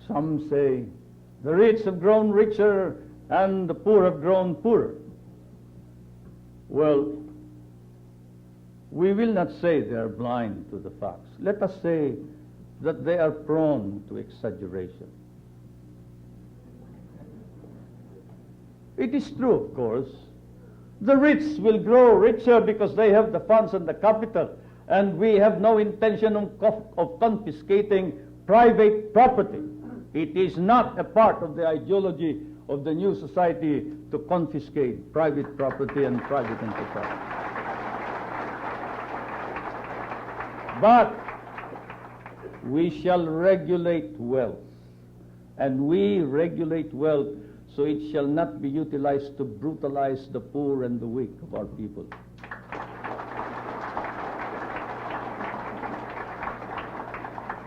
Some say the rich have grown richer and the poor have grown poorer. Well, we will not say they are blind to the facts. Let us say that they are prone to exaggeration. It is true, of course. The rich will grow richer because they have the funds and the capital, and we have no intention of confiscating private property. It is not a part of the ideology of the new society to confiscate private property and private enterprise. But we shall regulate wealth, and we regulate wealth so it shall not be utilized to brutalize the poor and the weak of our people.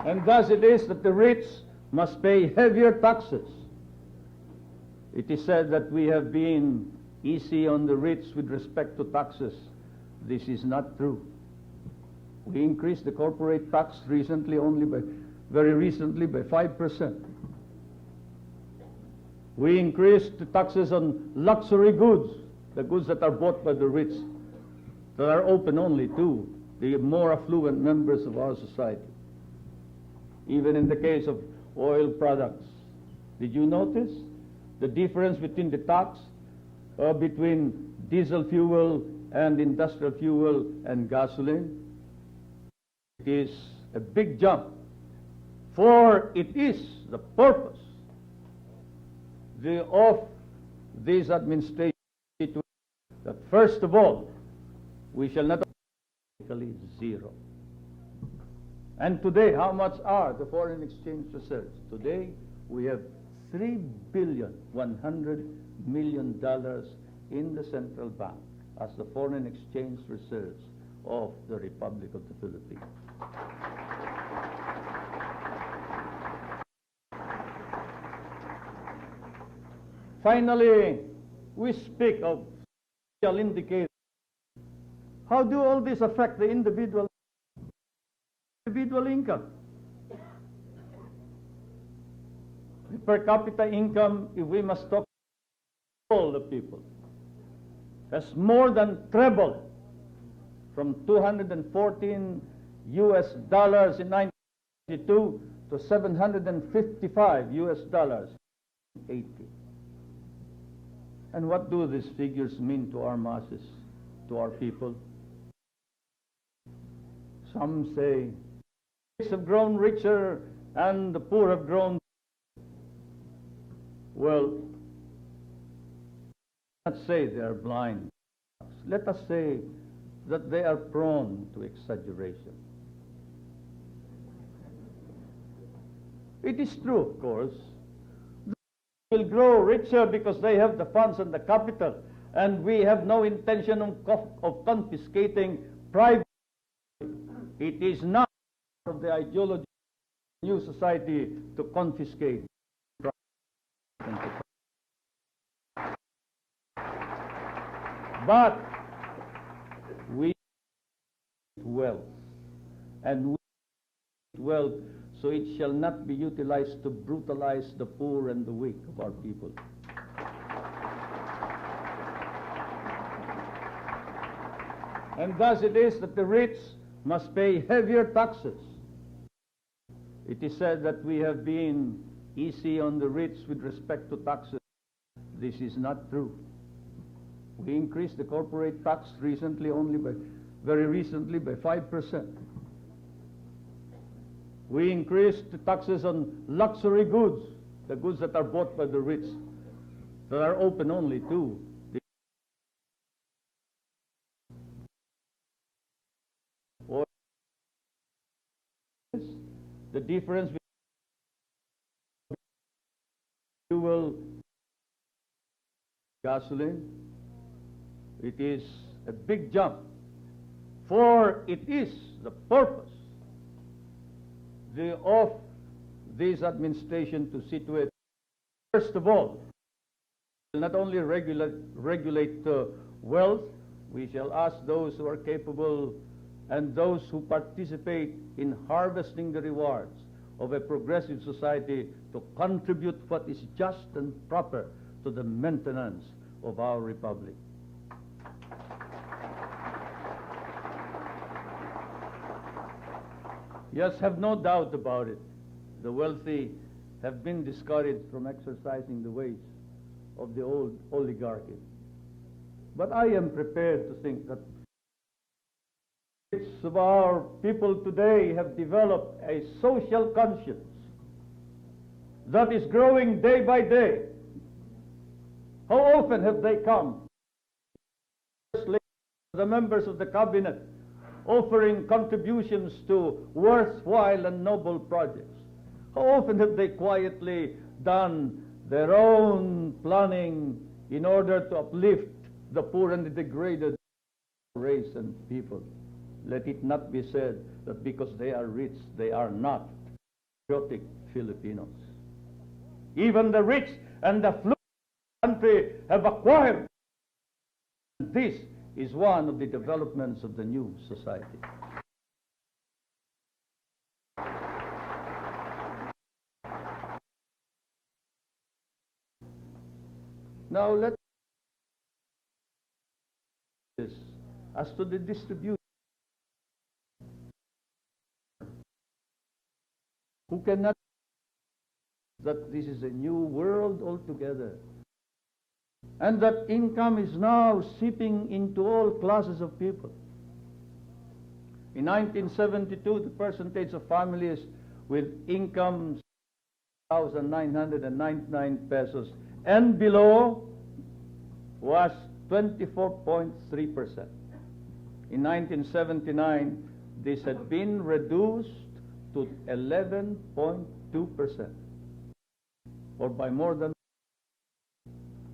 And thus it is that the rich must pay heavier taxes. It is said that we have been easy on the rich with respect to taxes. This is not true. We increased the corporate tax very recently by 5%. We increased the taxes on luxury goods, the goods that are bought by the rich, that are open only to the more affluent members of our society. Even in the case of oil products, did you notice the difference between the tax between diesel fuel and industrial fuel and gasoline? It is a big jump, for it is the purpose of this administration that first of all, we shall not be zero. And today, how much are the foreign exchange reserves? Today, we have $3.1 billion in the central bank as the foreign exchange reserves of the Republic of the Philippines. Finally, we speak of social indicators. How do all this affect the individual income? The per capita income, if we must talk all the people, has more than trebled from $214 US in 1992 to $755 US in 80. And what do these figures mean to our masses, to our people? Some say the rich have grown richer and the poor have grown. Well, let's say they are blind. Let us say that they are prone to exaggeration. It is true, of course. They will grow richer because they have the funds and the capital, and we have no intention of confiscating private. It is not part of the ideology of the new society to confiscate private. But we need wealth, and we need wealth so it shall not be utilized to brutalize the poor and the weak of our people. And thus it is that the rich must pay heavier taxes. It is said that we have been easy on the rich with respect to taxes. This is not true. We increased the corporate tax very recently by 5%. We increased the taxes on luxury goods, the goods that are bought by the rich, that are open only to the oil. The difference between fuel, gasoline, it is a big jump, for it is the purpose of this administration to situate, first of all, not only regulate wealth, we shall ask those who are capable and those who participate in harvesting the rewards of a progressive society to contribute what is just and proper to the maintenance of our republic. Yes, have no doubt about it. The wealthy have been discouraged from exercising the ways of the old oligarchy. But I am prepared to think that of our people today have developed a social conscience that is growing day by day. How often have they come, the members of the cabinet, offering contributions to worthwhile and noble projects? How often have they quietly done their own planning in order to uplift the poor and the degraded race and people? Let it not be said that because they are rich, they are not patriotic Filipinos. Even the rich and the affluent country have acquired. This is one of the developments of the new society. Now let's as to the distribution. Who cannot that this is a new world altogether, and that income is now seeping into all classes of people. In 1972, the percentage of families with incomes 1,999 pesos and below was 24.3%. In 1979, this had been reduced to 11.2%, or by more than.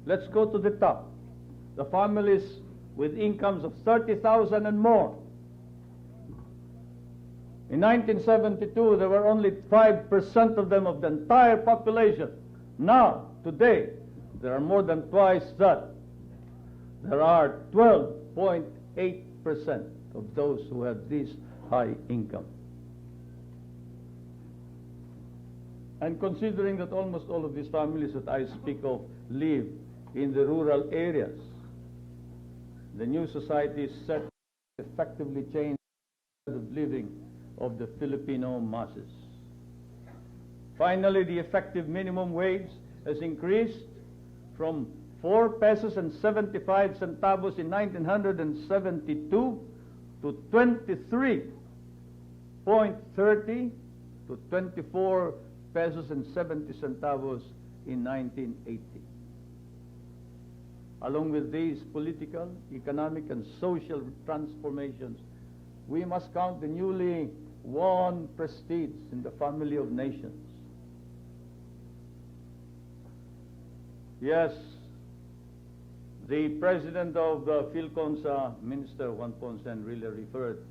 Let's go to the top. The families with incomes of 30,000 and more. In 1972, there were only 5% of them of the entire population. Now, today, there are more than twice that. there are 12.8% of those who have this high income. And considering that almost all of these families that I speak of live in the rural areas, the new society is set to effectively change the standard of living of the Filipino masses. Finally, the effective minimum wage has increased from 4 pesos and 75 centavos in 1972 to 23.30 to 24 pesos and 70 centavos in 1980. Along with these political, economic, and social transformations, we must count the newly won prestige in the family of nations. Yes, the president of the PhilConsa, Minister Juan Ponsen, really referred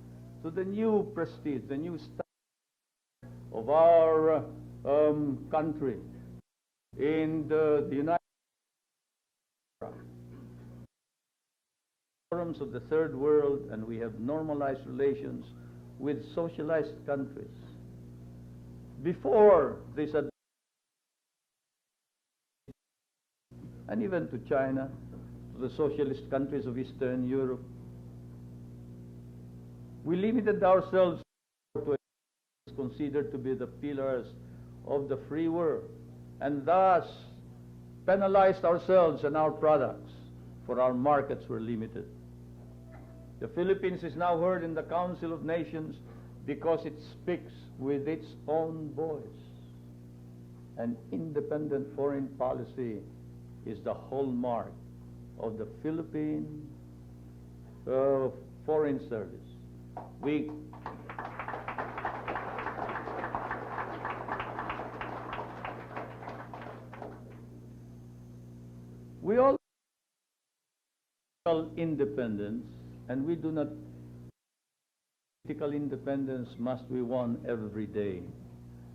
to the new prestige, the new standard of our country in the United forums of the third world, and we have normalized relations with socialized countries. Before this, and even to China, to the socialist countries of Eastern Europe, we limited ourselves to what is considered to be the pillars of the free world, and thus penalized ourselves and our products, for our markets were limited. The Philippines is now heard in the Council of Nations because it speaks with its own voice. An independent foreign policy is the hallmark of the Philippine Foreign Service. We all independence, and we do not. Political independence must be won every day.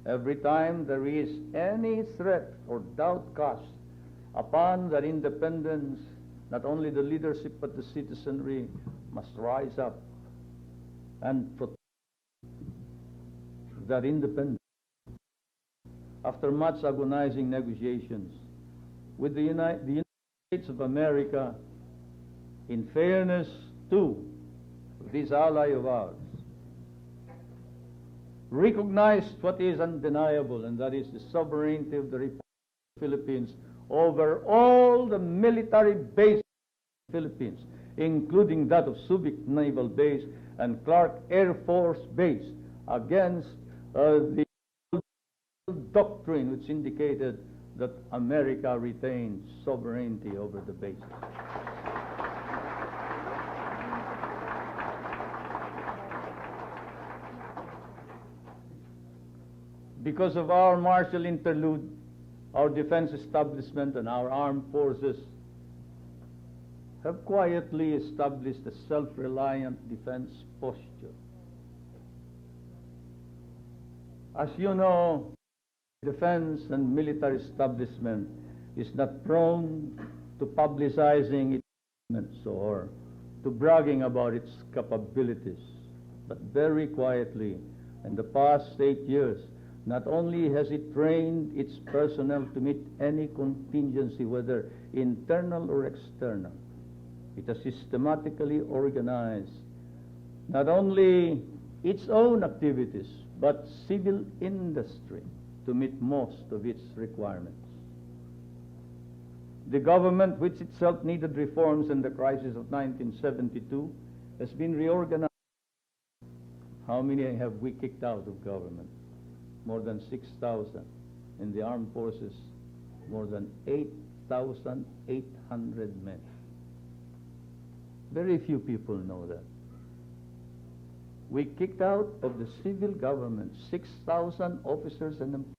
Every time there is any threat or doubt cast upon that independence, not only the leadership but the citizenry must rise up and protect that independence. After much agonizing negotiations with the United States of America, in fairness to this ally of ours, recognized what is undeniable, and that is the sovereignty of the Republic of the Philippines over all the military bases of the Philippines, including that of Subic Naval Base and Clark Air Force Base, against the doctrine which indicated that America retains sovereignty over the bases. Because of our martial interlude, our defense establishment and our armed forces have quietly established a self-reliant defense posture. As you know, defense and military establishment is not prone to publicizing its achievements or to bragging about its capabilities, but very quietly, in the past 8 years, not only has it trained its personnel to meet any contingency, whether internal or external, it has systematically organized not only its own activities, but civil industry to meet most of its requirements. The government, which itself needed reforms in the crisis of 1972, has been reorganized. How many have we kicked out of government? More than 6,000. In the armed forces, more than 8,800 men. Very few people know that. We kicked out of the civil government 6,000 officers and employees.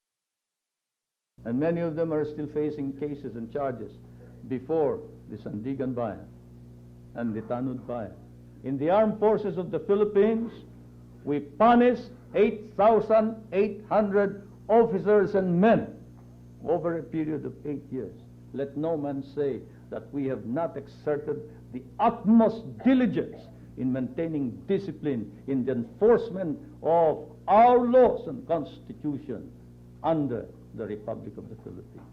And many of them are still facing cases and charges before the Sandigan Bayan and the Tanud Bayan. In the armed forces of the Philippines, we punished 8,800 officers and men over a period of 8 years. Let no man say that we have not exerted the utmost diligence in maintaining discipline in the enforcement of our laws and Constitution under the Republic of the Philippines.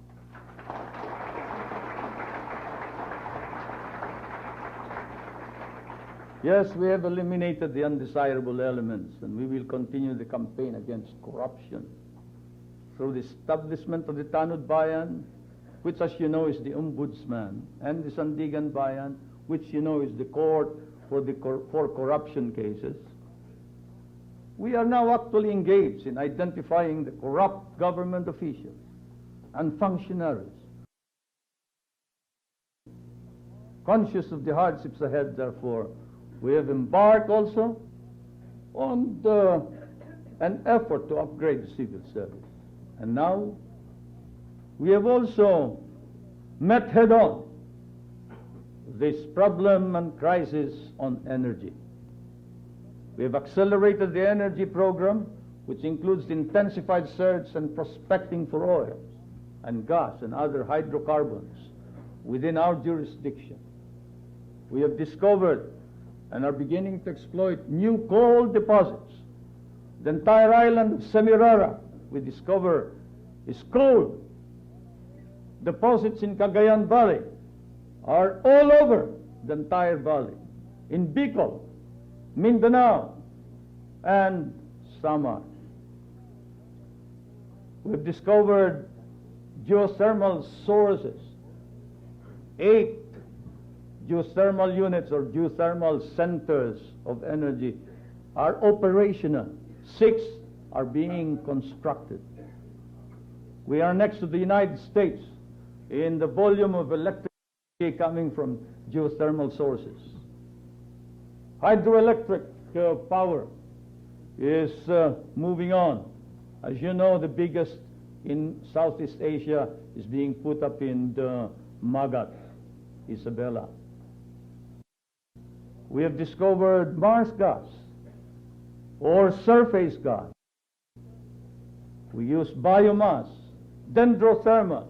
Yes, we have eliminated the undesirable elements, and we will continue the campaign against corruption through the establishment of the Tanud Bayan, which, as you know, is the Ombudsman, and the Sandigan Bayan, which you know is the court for corruption cases. We are now actually engaged in identifying the corrupt government officials and functionaries. Conscious of the hardships ahead, therefore, we have embarked also on an effort to upgrade the civil service. And now, we have also met head-on this problem and crisis on energy. We have accelerated the energy program, which includes the intensified search and prospecting for oil and gas and other hydrocarbons within our jurisdiction. We have discovered and are beginning to exploit new coal deposits. The entire island of Semirara, we discover, is coal. Deposits in Cagayan Valley are all over the entire valley. In Bicol, Mindanao, and Samar. We've discovered geothermal sources. 8 geothermal units or geothermal centers of energy are operational. 6 are being constructed. We are next to the United States in the volume of electricity coming from geothermal sources. Hydroelectric power is moving on. As you know, the biggest in Southeast Asia is being put up in the Magat, Isabela. We have discovered Mars gas or surface gas. We use biomass, dendrothermal.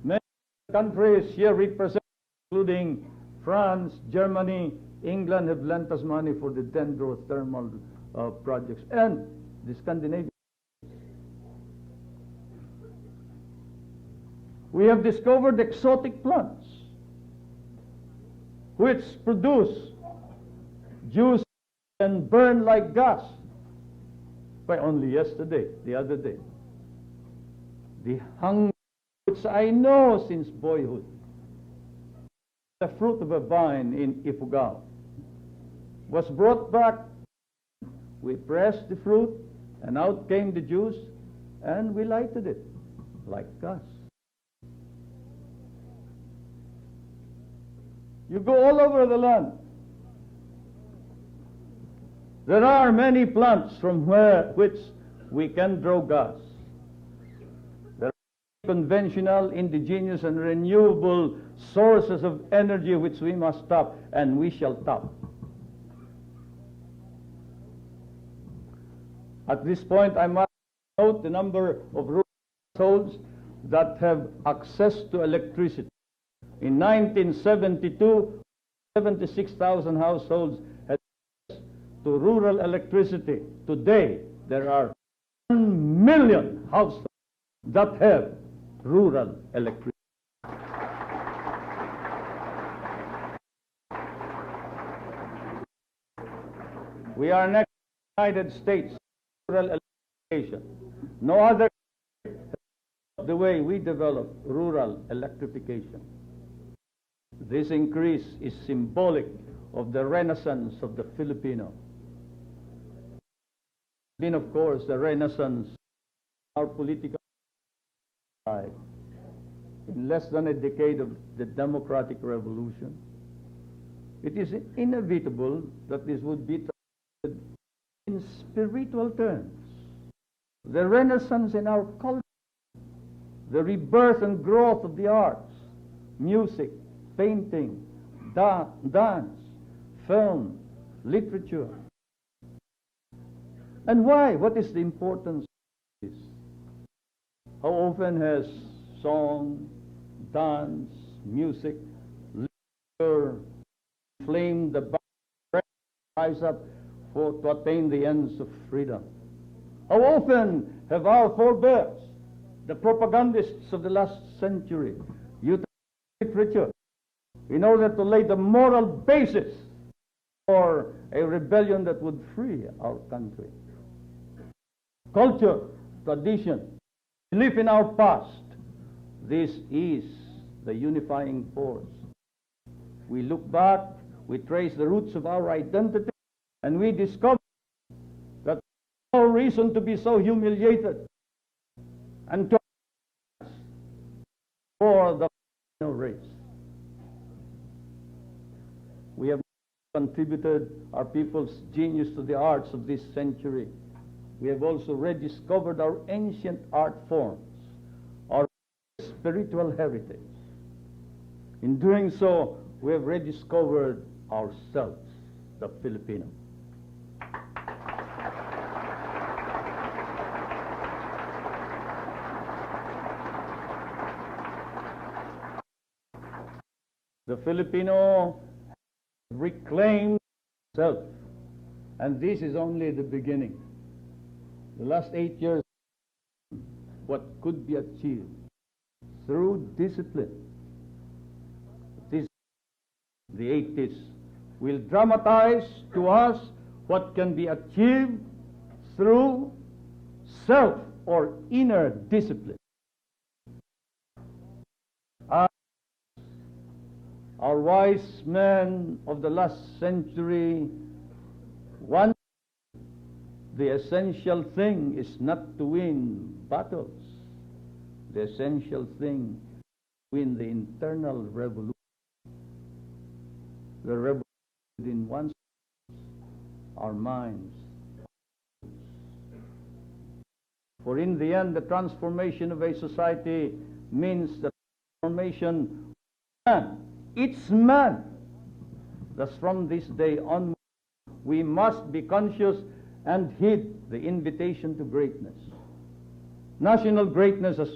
Many countries here represented, including France, Germany, England, have lent us money for the dendrothermal projects, and the Scandinavian. We have discovered exotic plants which produce juice and burn like gas. By only yesterday, the other day, the hunger, which I know since boyhood, the fruit of a vine in Ifugao, was brought back. We pressed the fruit, and out came the juice, and we lighted it like gas. You go all over the land. There are many plants from which we can draw gas. There are conventional, indigenous, and renewable sources of energy which we must tap, and we shall tap. At this point, I must note the number of rural households that have access to electricity. In 1972, 76,000 households had access to rural electricity. Today, there are 1 million households that have rural electricity. We are next to the United States rural electrification. No other country the way we develop rural electrification. This increase is symbolic of the renaissance of the Filipino. Then, of course, the renaissance of our political life. In less than a decade of the democratic revolution, it is inevitable that this would be translated in spiritual terms. The renaissance in our culture, the rebirth and growth of the arts, music, painting, dance, film, literature. And why? What is the importance of this? How often has song, dance, music, literature, flame the rise up to attain the ends of freedom. How often have our forebears, the propagandists of the last century, used literature in order to lay the moral basis for a rebellion that would free our country? Culture, tradition, belief in our past, this is the unifying force. We look back, we trace the roots of our identity, and we discover that no reason to be so humiliated and to for the race. We have contributed our people's genius to the arts of this century. We have also rediscovered our ancient art forms, our spiritual heritage. In doing so, we have rediscovered ourselves, the Filipino. The Filipino reclaimed itself, and this is only the beginning. The last 8 years, what could be achieved through discipline. The 80s will dramatize to us what can be achieved through self or inner discipline. Our wise men of the last century, the essential thing is not to win battles. The essential thing is to win the internal revolution. The revolution within one's, our minds. For in the end, the transformation of a society means the transformation of man. It's man. Thus from this day on, we must be conscious and heed the invitation to greatness. National greatness, as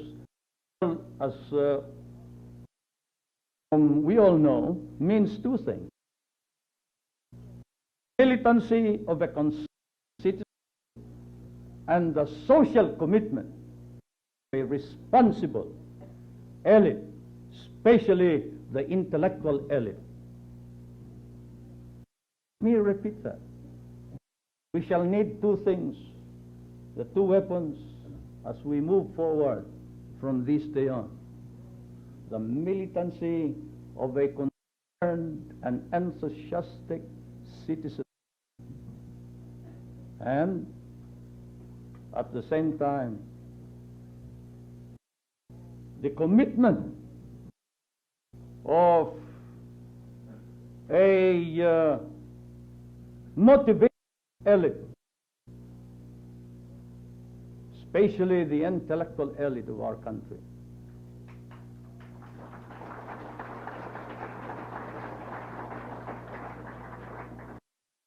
we all know, means two things. Militancy of a concerned citizen and the social commitment of a responsible elite, especially the intellectual elite. Let me repeat that. We shall need two things, the two weapons as we move forward from this day on. The militancy of a concerned and enthusiastic citizen, and at the same time, the commitment of a motivated elite, especially the intellectual elite of our country.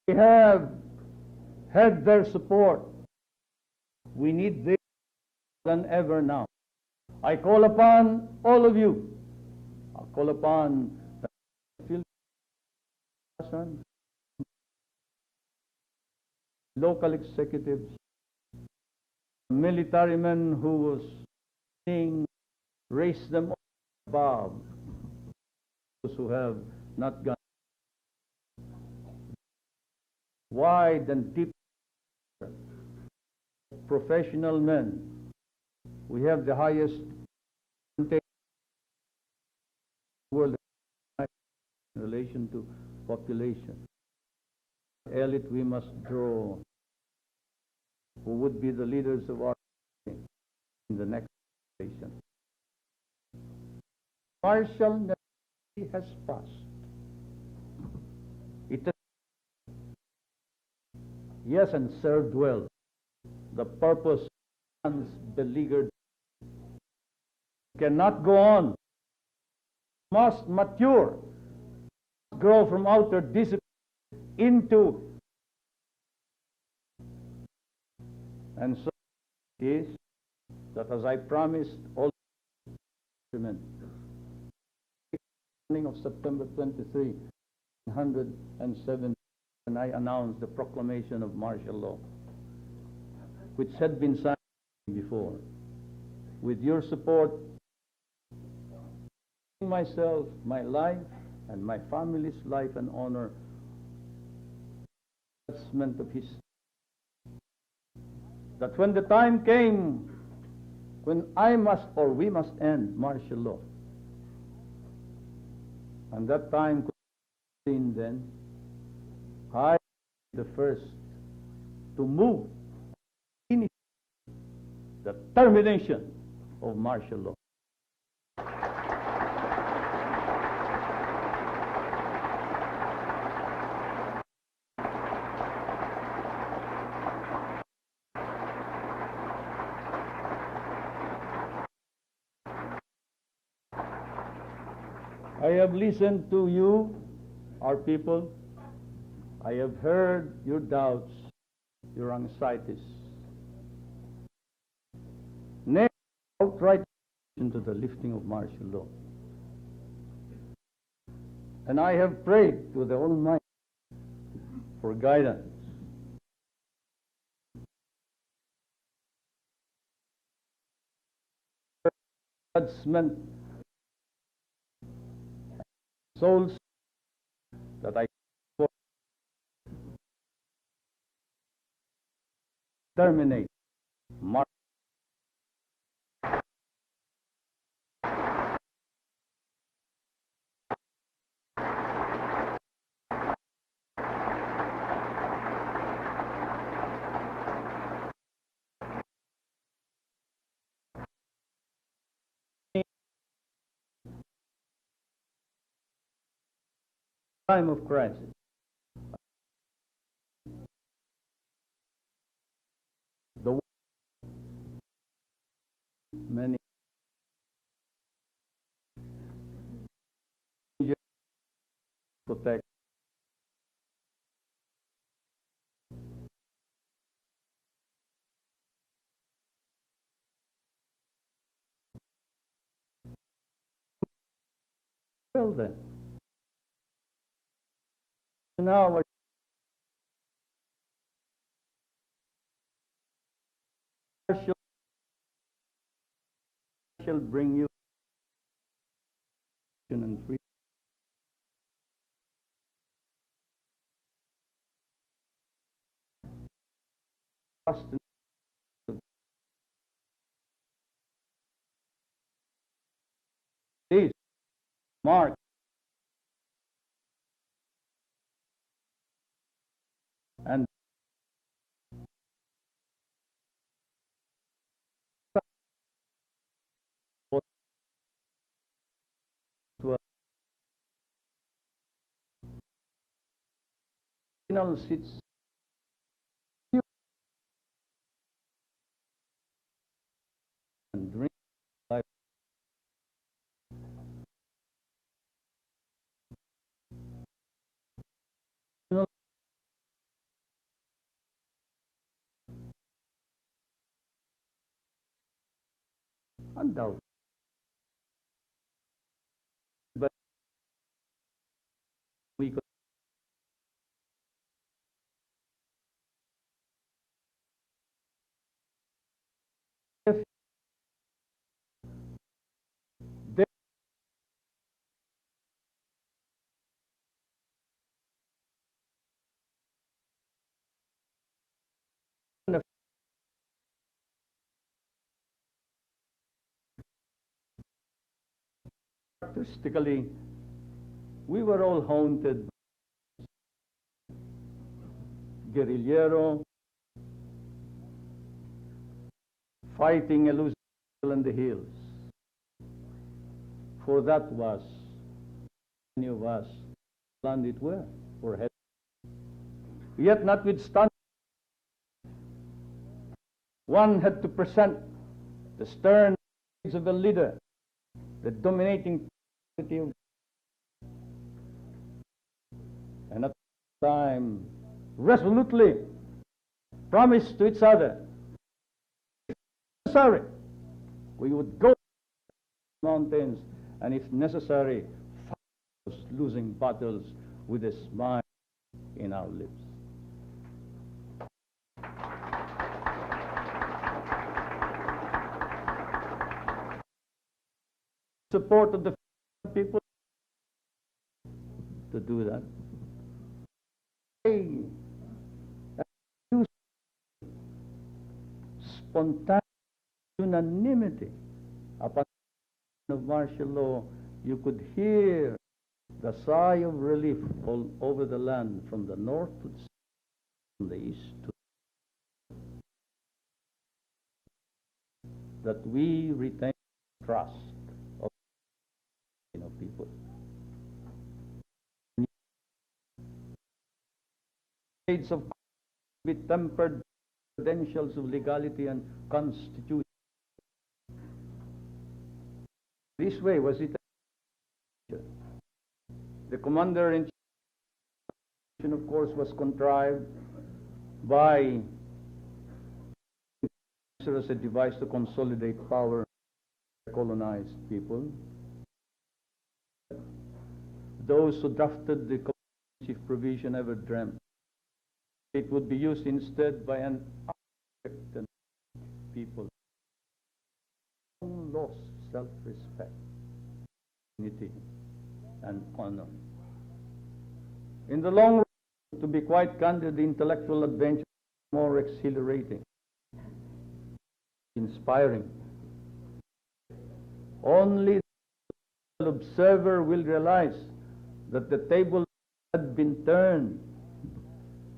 We have had their support. We need this more than ever now. I call upon all of you. I call upon the local executives, military men who was seeing, raise them above those who have not gone. Wide and deep professional men. We have the highest world in relation to population. Elite we must draw, who would be the leaders of our country in the next generation. Martial necessity has passed. It has, yes, and served well the purpose of man's beleaguered. Cannot go on. Must mature, grow from outer discipline into, and so it is that as I promised all women, of September 23, 1907, when I announced the proclamation of martial law, which had been signed before. With your support, myself, my life, and my family's life and honor, judgment of his, that when the time came when I must or we must end martial law, and that time could be seen then, I the first to move in the termination of martial law. I have listened to you, our people. I have heard your doubts, your anxieties. Never outright into the lifting of martial law. And I have prayed to the Almighty for guidance. Judgment, souls that I terminate martial time of crisis. The many protect well then. Now shall bring you and freedom. This mark and final seats and drink life. Undoubtedly. But we could if there characteristically we were all haunted by guerrillero fighting elusive in the hills. For that was many of us landed where? For head. Yet notwithstanding, one had to present the stern face of a leader, the dominating quality of, and at the time resolutely promised to each other, if necessary, we would go to the mountains and if necessary losing battles with a smile in our lips. Support of the people to do that. Spontaneous unanimity upon of martial law, you could hear the sigh of relief all over the land, from the north to the south, from the east to that we retain trust of people. Shades of be tempered credentials of legality and constitution. This way was it. The commander-in-chief, of course, was contrived by as a device to consolidate power of colonized people. Those who drafted the commander-in-chief provision never dreamt it would be used instead by an unprotected people. Lost self-respect, dignity, and honor. In the long run, to be quite candid, the intellectual adventure is more exhilarating, inspiring. Only the observer will realize that the table had been turned,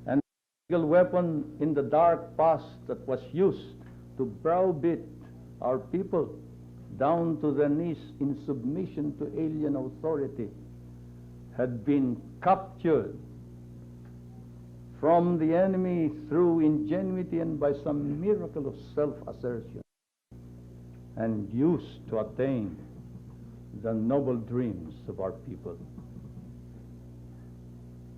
and the legal weapon in the dark past that was used to browbeat our people down to their knees in submission to alien authority had been captured from the enemy through ingenuity and by some miracle of self-assertion, and used to attain the noble dreams of our people.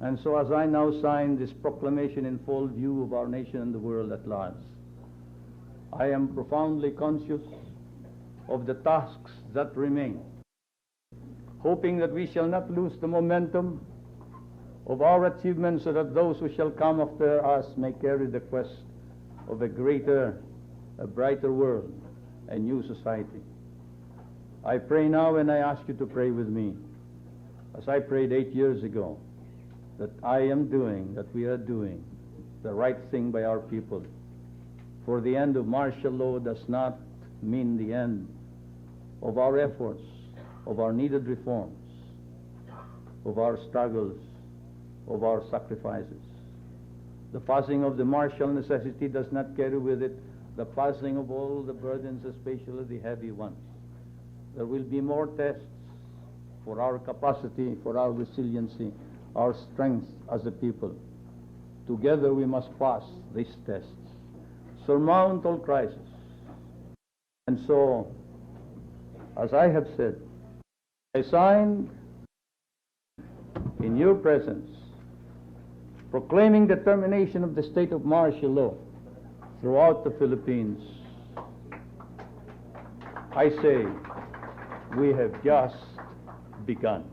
And so as I now sign this proclamation in full view of our nation and the world at large, I am profoundly conscious of the tasks that remain, hoping that we shall not lose the momentum of our achievements, so that those who shall come after us may carry the quest of a greater, a brighter world, a new society. I pray now, and I ask you to pray with me, as I prayed 8 years ago, that I am doing, that we are doing the right thing by our people. For the end of martial law does not mean the end of our efforts, of our needed reforms, of our struggles, of our sacrifices. The passing of the martial necessity does not carry with it the passing of all the burdens, especially the heavy ones. There will be more tests for our capacity, for our resiliency, our strength as a people. Together we must pass these tests, surmount all crises. And so, as I have said, I signed in your presence, proclaiming the termination of the state of martial law throughout the Philippines. I say, we have just begun.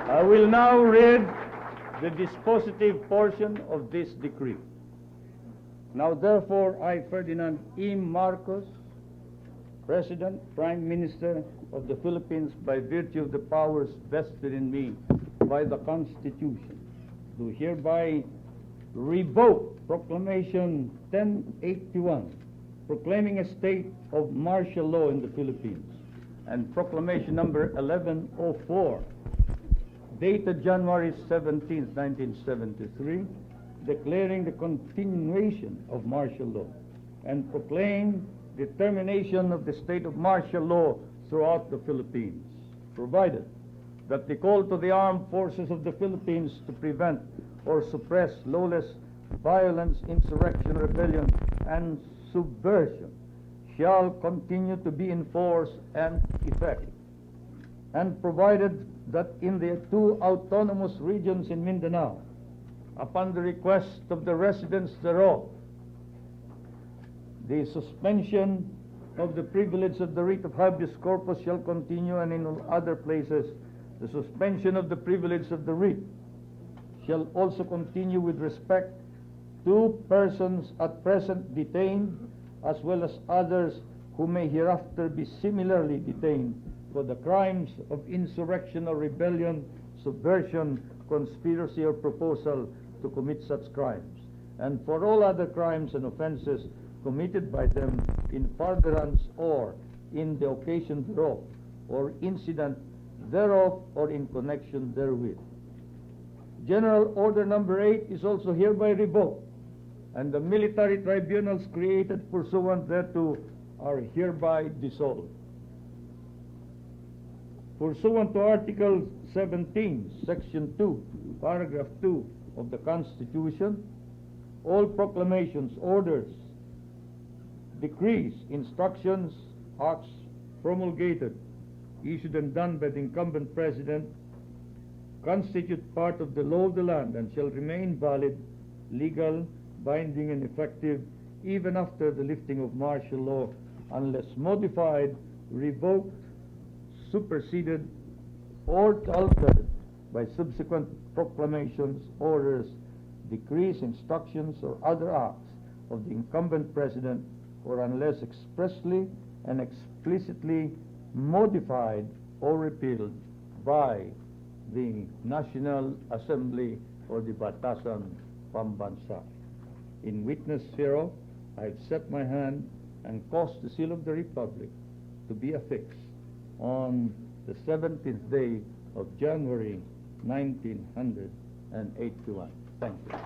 I will now read the dispositive portion of this decree. Now therefore I, Ferdinand E. Marcos, President, Prime Minister of the Philippines, by virtue of the powers vested in me by the Constitution, do hereby revoke Proclamation 1081, proclaiming a state of martial law in the Philippines, and Proclamation number 1104, dated January 17, 1973, declaring the continuation of martial law, and proclaim the termination of the state of martial law throughout the Philippines, provided that the call to the armed forces of the Philippines to prevent or suppress lawless violence, insurrection, rebellion, and subversion shall continue to be in force and effect, and provided that in the two autonomous regions in Mindanao, upon the request of the residents thereof, the suspension of the privilege of the writ of habeas corpus shall continue, and in all other places the suspension of the privilege of the writ shall also continue with respect to persons at present detained, as well as others who may hereafter be similarly detained for the crimes of insurrection or rebellion, subversion, conspiracy, or proposal to commit such crimes, and for all other crimes and offenses committed by them in furtherance or in the occasion thereof, or incident thereof, or in connection therewith. General Order Number 8 is also hereby revoked, and the military tribunals created pursuant thereto are hereby dissolved. Pursuant to Article 17, Section 2, Paragraph 2 of the Constitution, all proclamations, orders, decrees, instructions, acts promulgated, issued and done by the incumbent president constitute part of the law of the land and shall remain valid, legal, binding, and effective even after the lifting of martial law, unless modified, revoked, superseded, or altered by subsequent proclamations, orders, decrees, instructions, or other acts of the incumbent president, or unless expressly and explicitly modified or repealed by the National Assembly or the Batasan Pambansa. In witness hereof, I have set my hand and caused the seal of the Republic to be affixed on the 17th day of January 1981. Thank you.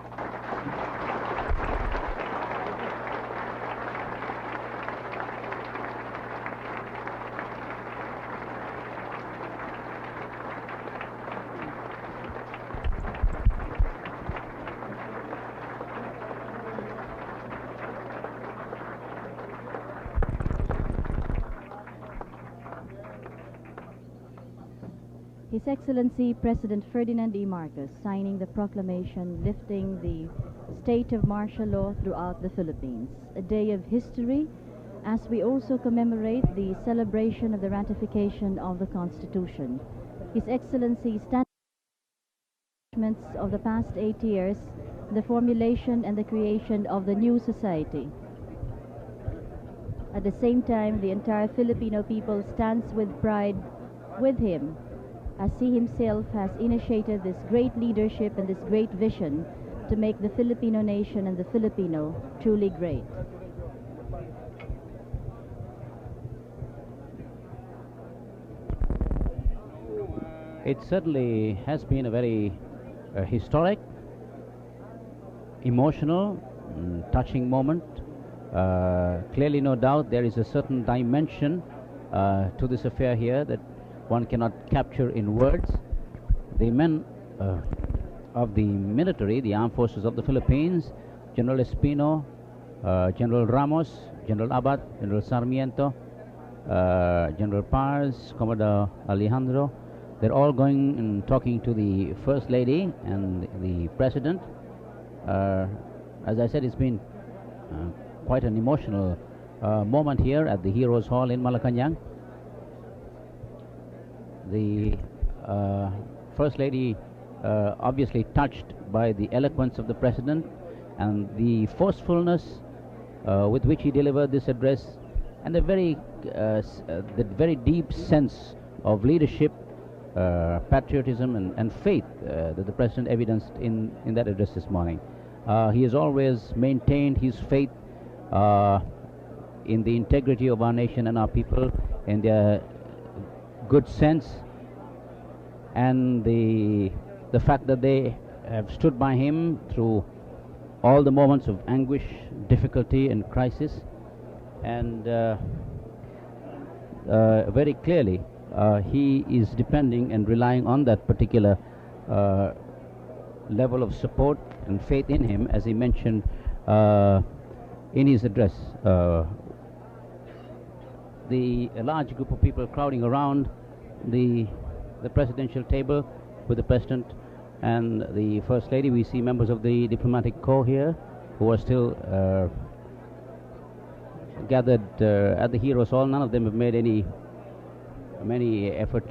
His Excellency President Ferdinand E. Marcos signing the proclamation lifting the state of martial law throughout the Philippines. A day of history as we also commemorate the celebration of the ratification of the Constitution. His Excellency stands of the past 8 years, the formulation and the creation of the new society. At the same time, the entire Filipino people stands with pride with him, as he himself has initiated this great leadership and this great vision to make the Filipino nation and the Filipino truly great. It certainly has been a very historic, emotional, touching moment. Clearly, no doubt, there is a certain dimension to this affair here that one cannot capture in words. The men of the military, the armed forces of the Philippines, General Espino, General Ramos, General Abad, General Sarmiento, General Pars, Commodore Alejandro, they're all going and talking to the First Lady and the President. As I said, it's been quite an emotional moment here at the Heroes Hall in Malacanang. The First Lady obviously touched by the eloquence of the President and the forcefulness with which he delivered this address, and the very deep sense of leadership, patriotism, and faith that the President evidenced in that address this morning. He has always maintained his faith in the integrity of our nation and our people, in their good sense, and the fact that they have stood by him through all the moments of anguish, difficulty, and crisis. And very clearly he is depending and relying on that particular level of support and faith in him, as he mentioned in his address. A large group of people crowding around the presidential table with the president and the first lady. We see members of the diplomatic corps here who are still gathered at the Heroes Hall. None of them have made any effort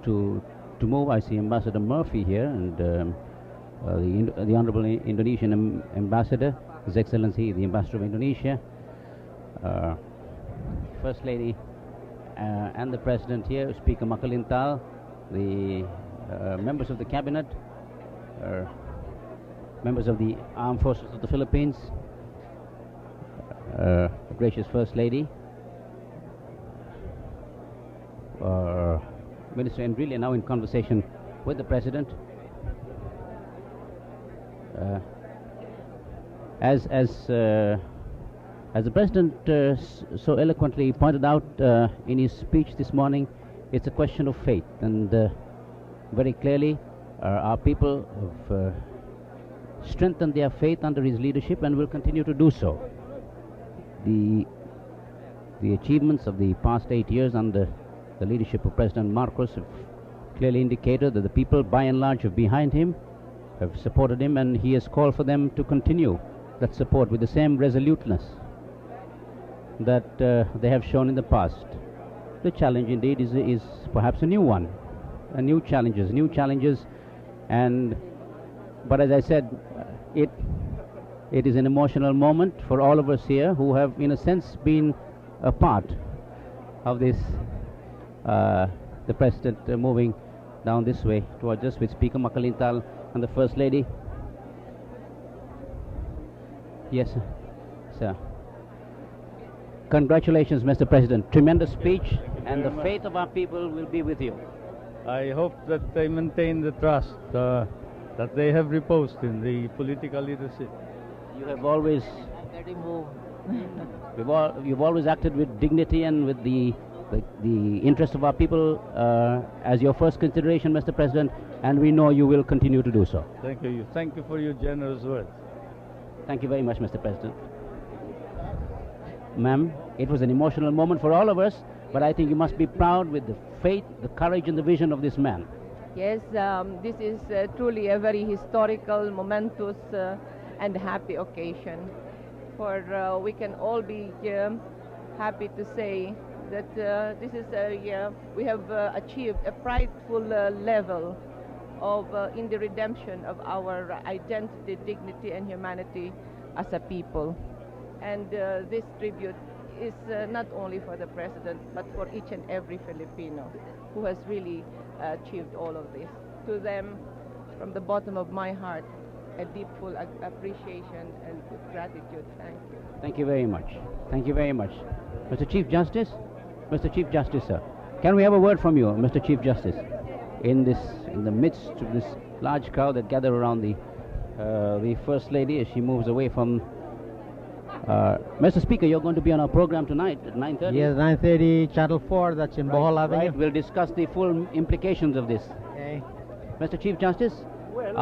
to move. I see Ambassador Murphy here and the Honorable Indonesian Ambassador, His Excellency the Ambassador of Indonesia, First Lady and the President here, Speaker Makalintal, the members of the Cabinet, members of the Armed Forces of the Philippines, the gracious First Lady, Minister Enrile now in conversation with the President. As the President so eloquently pointed out in his speech this morning, it's a question of faith, and very clearly our people have strengthened their faith under his leadership and will continue to do so. The achievements of the past 8 years under the leadership of President Marcos have clearly indicated that the people by and large are behind him, have supported him, and he has called for them to continue that support with the same resoluteness that they have shown in the past. The challenge indeed is perhaps a new one, new challenges, but as I said, it is an emotional moment for all of us here who have in a sense been a part of this, the President moving down this way towards us with Speaker Makalintal and the First Lady. Yes, sir. Congratulations, Mr. President. Tremendous speech, and the faith of our people will be with you. I hope that they maintain the trust that they have reposed in the political leadership. You have always you've always acted with dignity and with the interest of our people as your first consideration, Mr. President, and we know you will continue to do so. Thank you. Thank you for your generous words. Thank you very much, Mr. President. Ma'am, it was an emotional moment for all of us, but I think you must be proud with the faith, the courage, and the vision of this man. Yes, this is truly a very historical, momentous, and happy occasion. For we can all be happy to say that this is we have achieved a prideful level of in the redemption of our identity, dignity, and humanity as a people. And this tribute is not only for the President, but for each and every Filipino who has really achieved all of this. To them, from the bottom of my heart, a deep, full appreciation and gratitude. Thank you. Thank you very much. Thank you very much. Mr. Chief Justice? Mr. Chief Justice, sir. Can we have a word from you, Mr. Chief Justice? In the midst of this large crowd that gather around the First Lady as she moves away from... Mr. Speaker, you're going to be on our program tonight at 9:30? Yes, 9:30, Channel 4, that's in Bohol Avenue. Right, we'll discuss the full implications of this. Okay. Mr. Chief Justice? Well,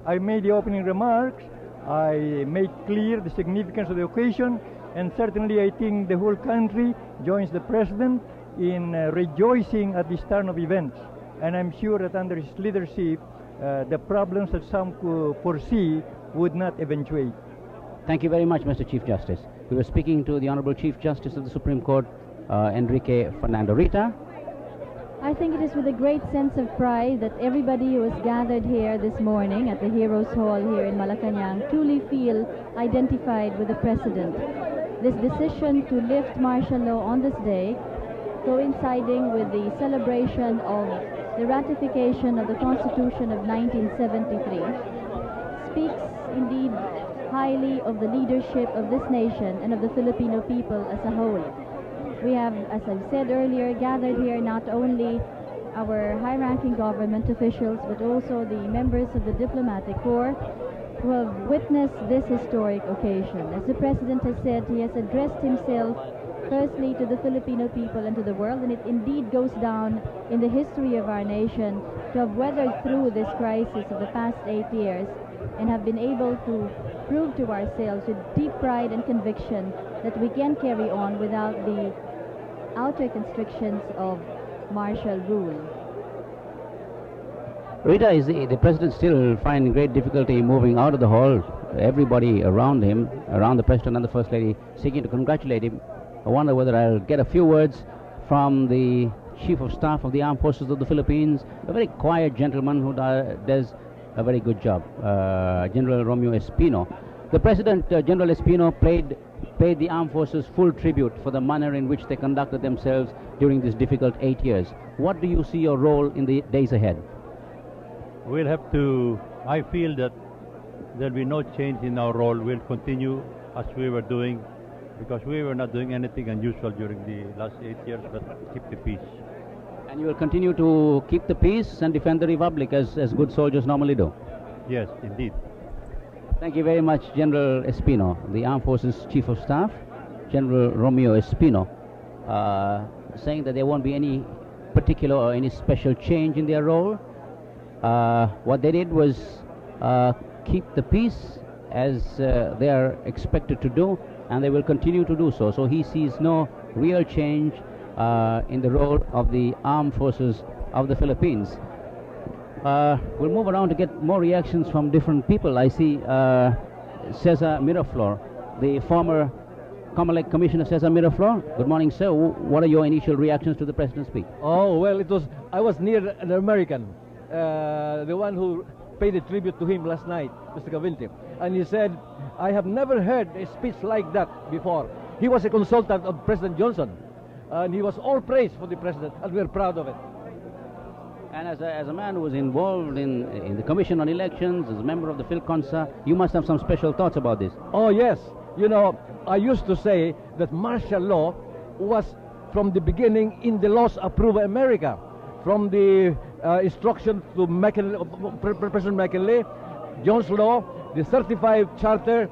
I made the opening remarks. I made clear the significance of the occasion, and certainly I think the whole country joins the President in rejoicing at this turn of events. And I'm sure that under his leadership, the problems that some could foresee would not eventuate. Thank you very much, Mr. Chief Justice. We were speaking to the Honorable Chief Justice of the Supreme Court, Enrique Fernando. Rita? I think it is with a great sense of pride that everybody who is gathered here this morning at the Heroes Hall here in Malacanang truly feel identified with the President. This decision to lift martial law on this day, coinciding with the celebration of the ratification of the Constitution of 1973, speaks indeed highly of the leadership of this nation and of the Filipino people as a whole. We have, as I've said earlier, gathered here not only our high-ranking government officials, but also the members of the diplomatic corps who have witnessed this historic occasion. As the President has said, he has addressed himself firstly to the Filipino people and to the world, and it indeed goes down in the history of our nation to have weathered through this crisis of the past 8 years and have been able to prove to ourselves with deep pride and conviction that we can carry on without the outer constrictions of martial rule. Rita, is the president still finding great difficulty moving out of the hall? Everybody around him, around the president and the first lady, seeking to congratulate him. I wonder whether I'll get a few words from the Chief of Staff of the Armed Forces of the Philippines, a very quiet gentleman who does a very good job, General Romeo Espino. The President, General Espino, paid the armed forces full tribute for the manner in which they conducted themselves during this difficult 8 years. What do you see your role in the days ahead? We'll have to, I feel that there'll be no change in our role. We'll continue as we were doing, because we were not doing anything unusual during the last 8 years, but keep the peace. And you will continue to keep the peace and defend the Republic as good soldiers normally do? Yes, indeed. Thank you very much, General Espino, the Armed Forces Chief of Staff, General Romeo Espino, saying that there won't be any particular or any special change in their role. What they did was keep the peace as they are expected to do, and they will continue to do so. So he sees no real change in the role of the armed forces of the Philippines. We'll move around to get more reactions from different people. I see Cesar Miraflor, the former Comelec Commissioner Cesar Miraflor. Good morning, sir. What are your initial reactions to the President's speech? Oh, well, I was near an American, the one who paid a tribute to him last night, Mr. Cavilti, and he said, I have never heard a speech like that before. He was a consultant of President Johnson, and he was all praise for the President, and we're proud of it. And as a man who was involved in the Commission on Elections, as a member of the PhilConsa, you must have some special thoughts about this. Oh, yes. You know, I used to say that martial law was from the beginning in the laws approved by America. From the instruction to President McKinley, Jones Law, the 35 Charter,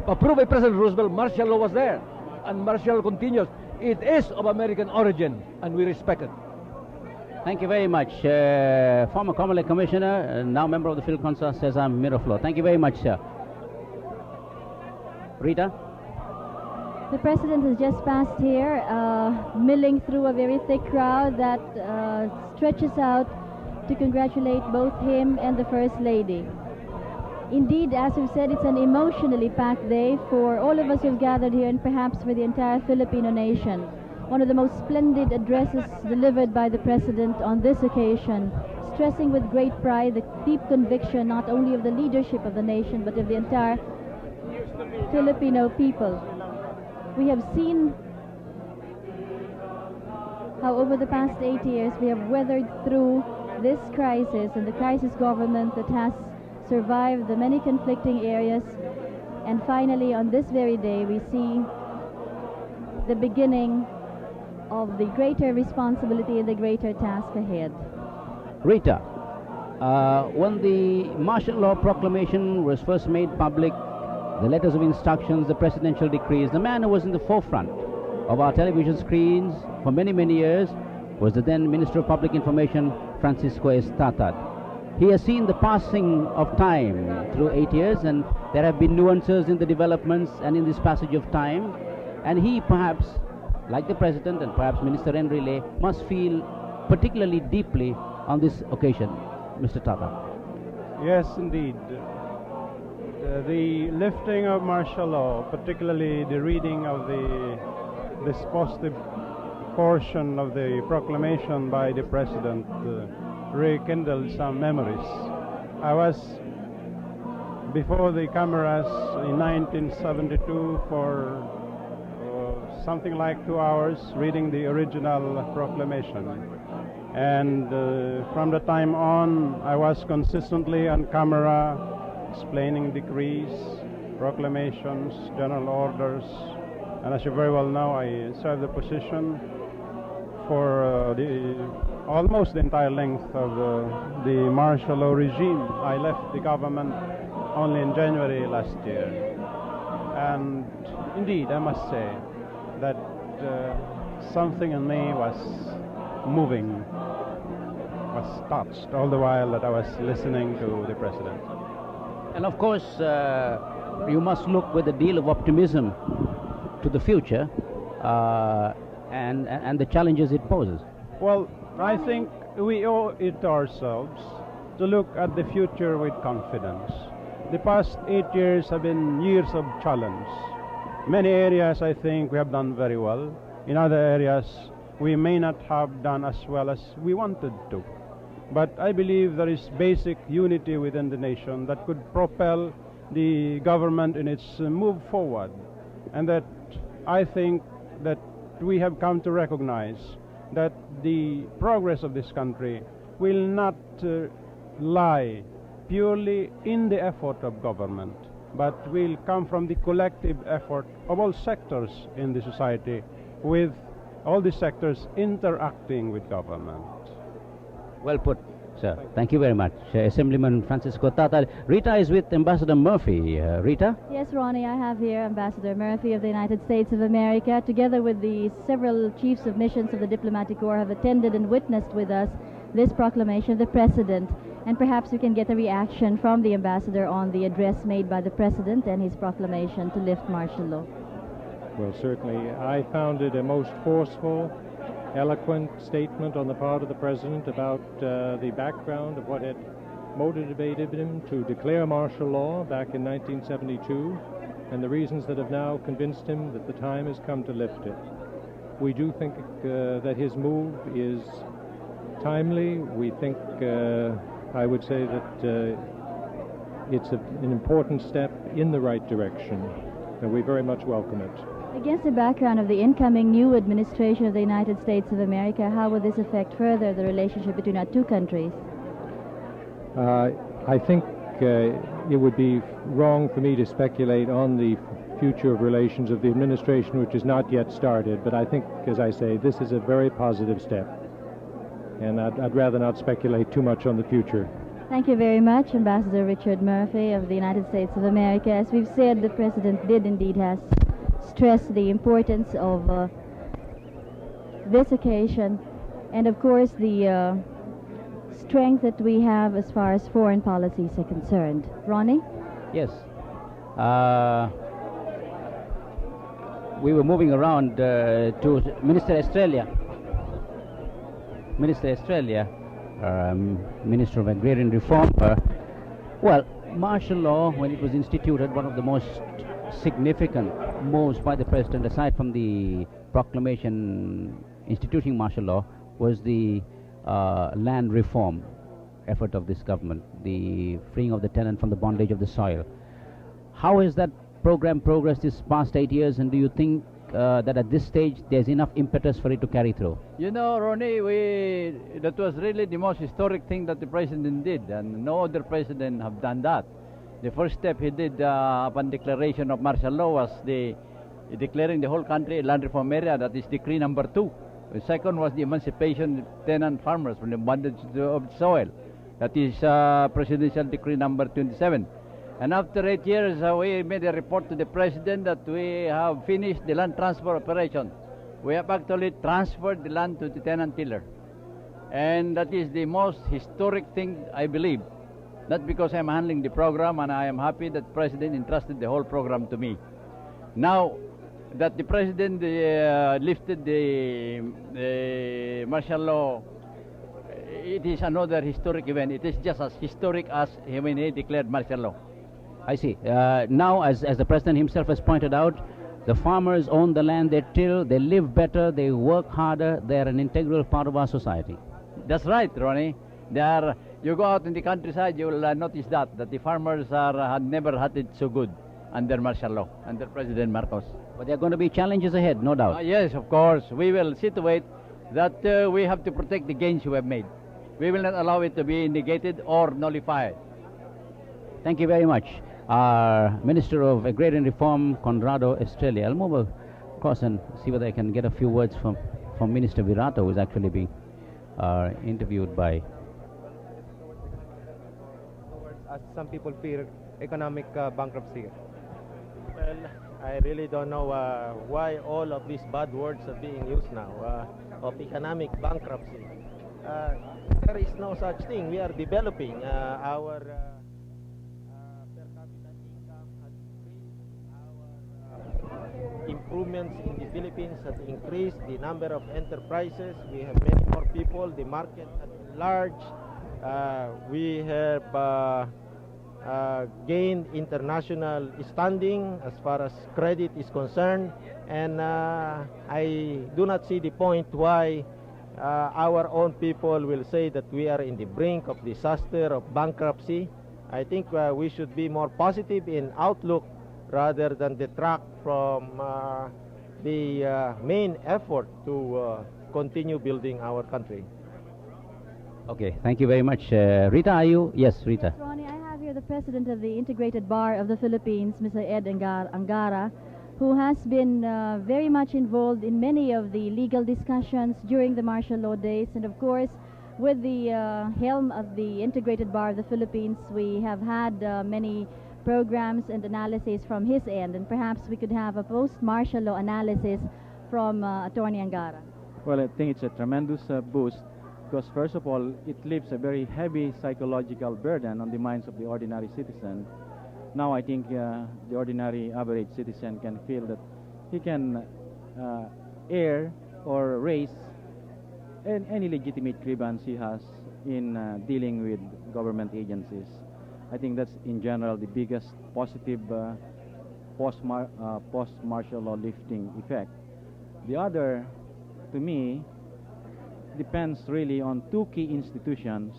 approved by President Roosevelt, martial law was there. And martial law continues. It is of American origin, and we respect it. Thank you very much. Former Comelec Commissioner, now member of the PhilConsa, Cesar Miraflor. Thank you very much, sir. Rita? The President has just passed here, milling through a very thick crowd that stretches out to congratulate both him and the First Lady. Indeed, as we've said, it's an emotionally packed day for all of us who've gathered here, and perhaps for the entire Filipino nation. One of the most splendid addresses delivered by the President on this occasion, stressing with great pride the deep conviction not only of the leadership of the nation, but of the entire Filipino people. We have seen how over the past 8 years we have weathered through this crisis, and the crisis government that has survived the many conflicting areas, and finally on this very day we see the beginning of the greater responsibility and the greater task ahead. Rita, when the martial law proclamation was first made public, the letters of instructions, the presidential decrees, the man who was in the forefront of our television screens for many, many years was the then Minister of Public Information, Francisco Estatad. He has seen the passing of time through 8 years, and there have been nuances in the developments and in this passage of time, and he perhaps, like the President and perhaps Minister Enrile, must feel particularly deeply on this occasion. Mr. Tata. Yes, indeed. The lifting of martial law, particularly the reading of this positive portion of the proclamation by the President, rekindled some memories. I was before the cameras in 1972 for something like 2 hours reading the original proclamation, and from the time on I was consistently on camera explaining decrees, proclamations, general orders, and as you very well know, I served the position for almost the entire length of the martial law regime. I left the government only in January last year, and indeed I must say that something in me was moving, was touched all the while that I was listening to the President. And of course, you must look with a deal of optimism to the future and the challenges it poses. Well, I think we owe it ourselves to look at the future with confidence. The past 8 years have been years of challenge. Many areas I think we have done very well. In other areas we may not have done as well as we wanted to. But I believe there is basic unity within the nation that could propel the government in its move forward. And that I think that we have come to recognize that the progress of this country will not lie purely in the effort of government, but will come from the collective effort of all sectors in the society, with all the sectors interacting with government. Well put, sir. Thank you very much. Assemblyman Francisco Tata. Rita is with Ambassador Murphy. Rita? Yes, Ronnie, I have here Ambassador Murphy of the United States of America, together with the several chiefs of missions of the diplomatic corps, have attended and witnessed with us this proclamation of the President. And perhaps we can get a reaction from the Ambassador on the address made by the President and his proclamation to lift martial law. Well, certainly, I found it a most forceful, eloquent statement on the part of the President about the background of what had motivated him to declare martial law back in 1972 and the reasons that have now convinced him that the time has come to lift it. We do think that his move is timely. We think, I would say that it's an important step in the right direction, and we very much welcome it. Against the background of the incoming new administration of the United States of America, how will this affect further the relationship between our two countries? I think it would be wrong for me to speculate on the future of relations of the administration, which has not yet started, but I think, as I say, this is a very positive step, and I'd rather not speculate too much on the future. Thank you very much, Ambassador Richard Murphy of the United States of America. As we've said, the President did indeed has stressed the importance of this occasion and, of course, the strength that we have as far as foreign policies are concerned. Ronnie? Yes. We were moving around to Minister Australia. Minister Australia, Minister of Agrarian Reform. Well, martial law, when it was instituted, one of the most significant moves by the President, aside from the proclamation instituting martial law, was the land reform effort of this government, the freeing of the tenant from the bondage of the soil. How has that program progressed this past 8 years, and do you think that at this stage there's enough impetus for it to carry through? You know, Ronnie, that was really the most historic thing that the President did, and no other President have done that. The first step he did upon declaration of martial law was declaring the whole country a land reform area. That is decree number 2. The second was the emancipation of tenant farmers from the bondage of soil. That is presidential decree number 27. And after 8 years, we made a report to the President that we have finished the land transfer operation. We have actually transferred the land to the tenant tiller. And that is the most historic thing, I believe. Not because I'm handling the program, and I am happy that the President entrusted the whole program to me. Now that the President lifted the martial law, it is another historic event. It is just as historic as when he declared martial law. I see. Now, as the President himself has pointed out, the farmers own the land, they till, they live better, they work harder, they are an integral part of our society. That's right, Ronnie. You go out in the countryside, you will notice that the farmers had never had it so good under martial law, under President Marcos. But there are going to be challenges ahead, no doubt. Yes, of course. We will see to it that we have to protect the gains we have made. We will not allow it to be negated or nullified. Thank you very much. Our Minister of Agrarian Reform, Conrado Estrella. I'll move across and see whether I can get a few words from Minister Virata, who is actually being interviewed by... As some people fear economic bankruptcy. Well, I really don't know why all of these bad words are being used now, of economic bankruptcy. There is no such thing. We are developing. Our per capita income has increased. Our improvements in the Philippines has increased. The number of enterprises, we have many more people. The market at large. We have gained international standing as far as credit is concerned, and I do not see the point why our own people will say that we are in the brink of disaster, of bankruptcy. I think we should be more positive in outlook rather than detract from the main effort to continue building our country. Okay, thank you very much. Rita, are you? Yes, Rita. Ronnie, I have here the president of the Integrated Bar of the Philippines, Mr. Ed Angara, who has been very much involved in many of the legal discussions during the martial law days. And of course, with the helm of the Integrated Bar of the Philippines, we have had many programs and analyses from his end. And perhaps we could have a post-martial law analysis from Attorney Angara. Well, I think it's a tremendous boost, because first of all, it leaves a very heavy psychological burden on the minds of the ordinary citizen. Now I think the ordinary average citizen can feel that he can air or raise any legitimate grievance he has in dealing with government agencies. I think that's in general the biggest positive post-martial law lifting effect. The other, to me, depends really on two key institutions.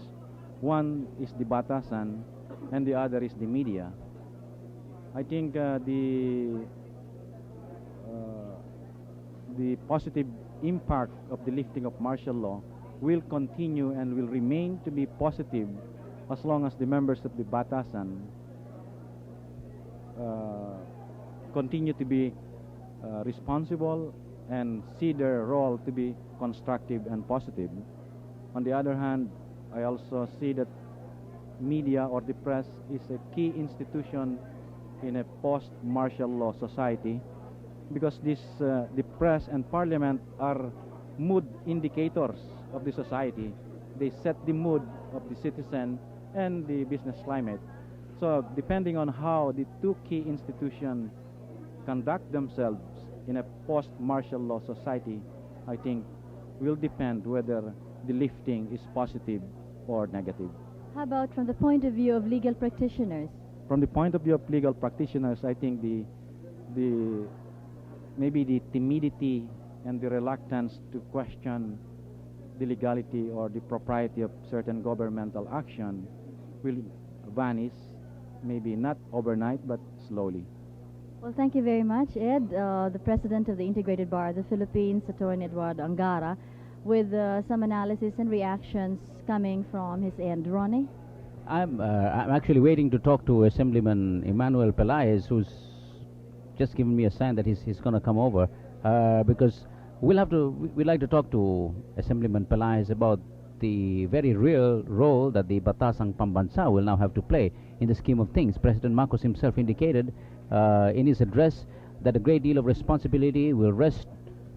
One is the batasan and the other is the media. I think the positive impact of the lifting of martial law will continue and will remain to be positive as long as the members of the batasan continue to be responsible and see their role to be constructive and positive. On the other hand, I also see that media or the press is a key institution in a post-martial law society, because the press and parliament are mood indicators of the society. They set the mood of the citizen and the business climate. So depending on how the two key institutions conduct themselves in a post-martial law society, I think will depend whether the lifting is positive or negative. How about from the point of view of legal practitioners? From the point of view of legal practitioners, I think maybe the timidity and the reluctance to question the legality or the propriety of certain governmental action will vanish, maybe not overnight, but slowly. Well, thank you very much, Ed, the president of the Integrated Bar of the Philippines, Attorney Eduardo Angara, with some analysis and reactions coming from his end. Ronnie? I'm actually waiting to talk to Assemblyman Emmanuel Pelaez, who's just given me a sign that he's going to come over, because we'd like to talk to Assemblyman Pelaez about the very real role that the Batasang Pambansa will now have to play in the scheme of things. President Marcos himself indicated in his address that a great deal of responsibility will rest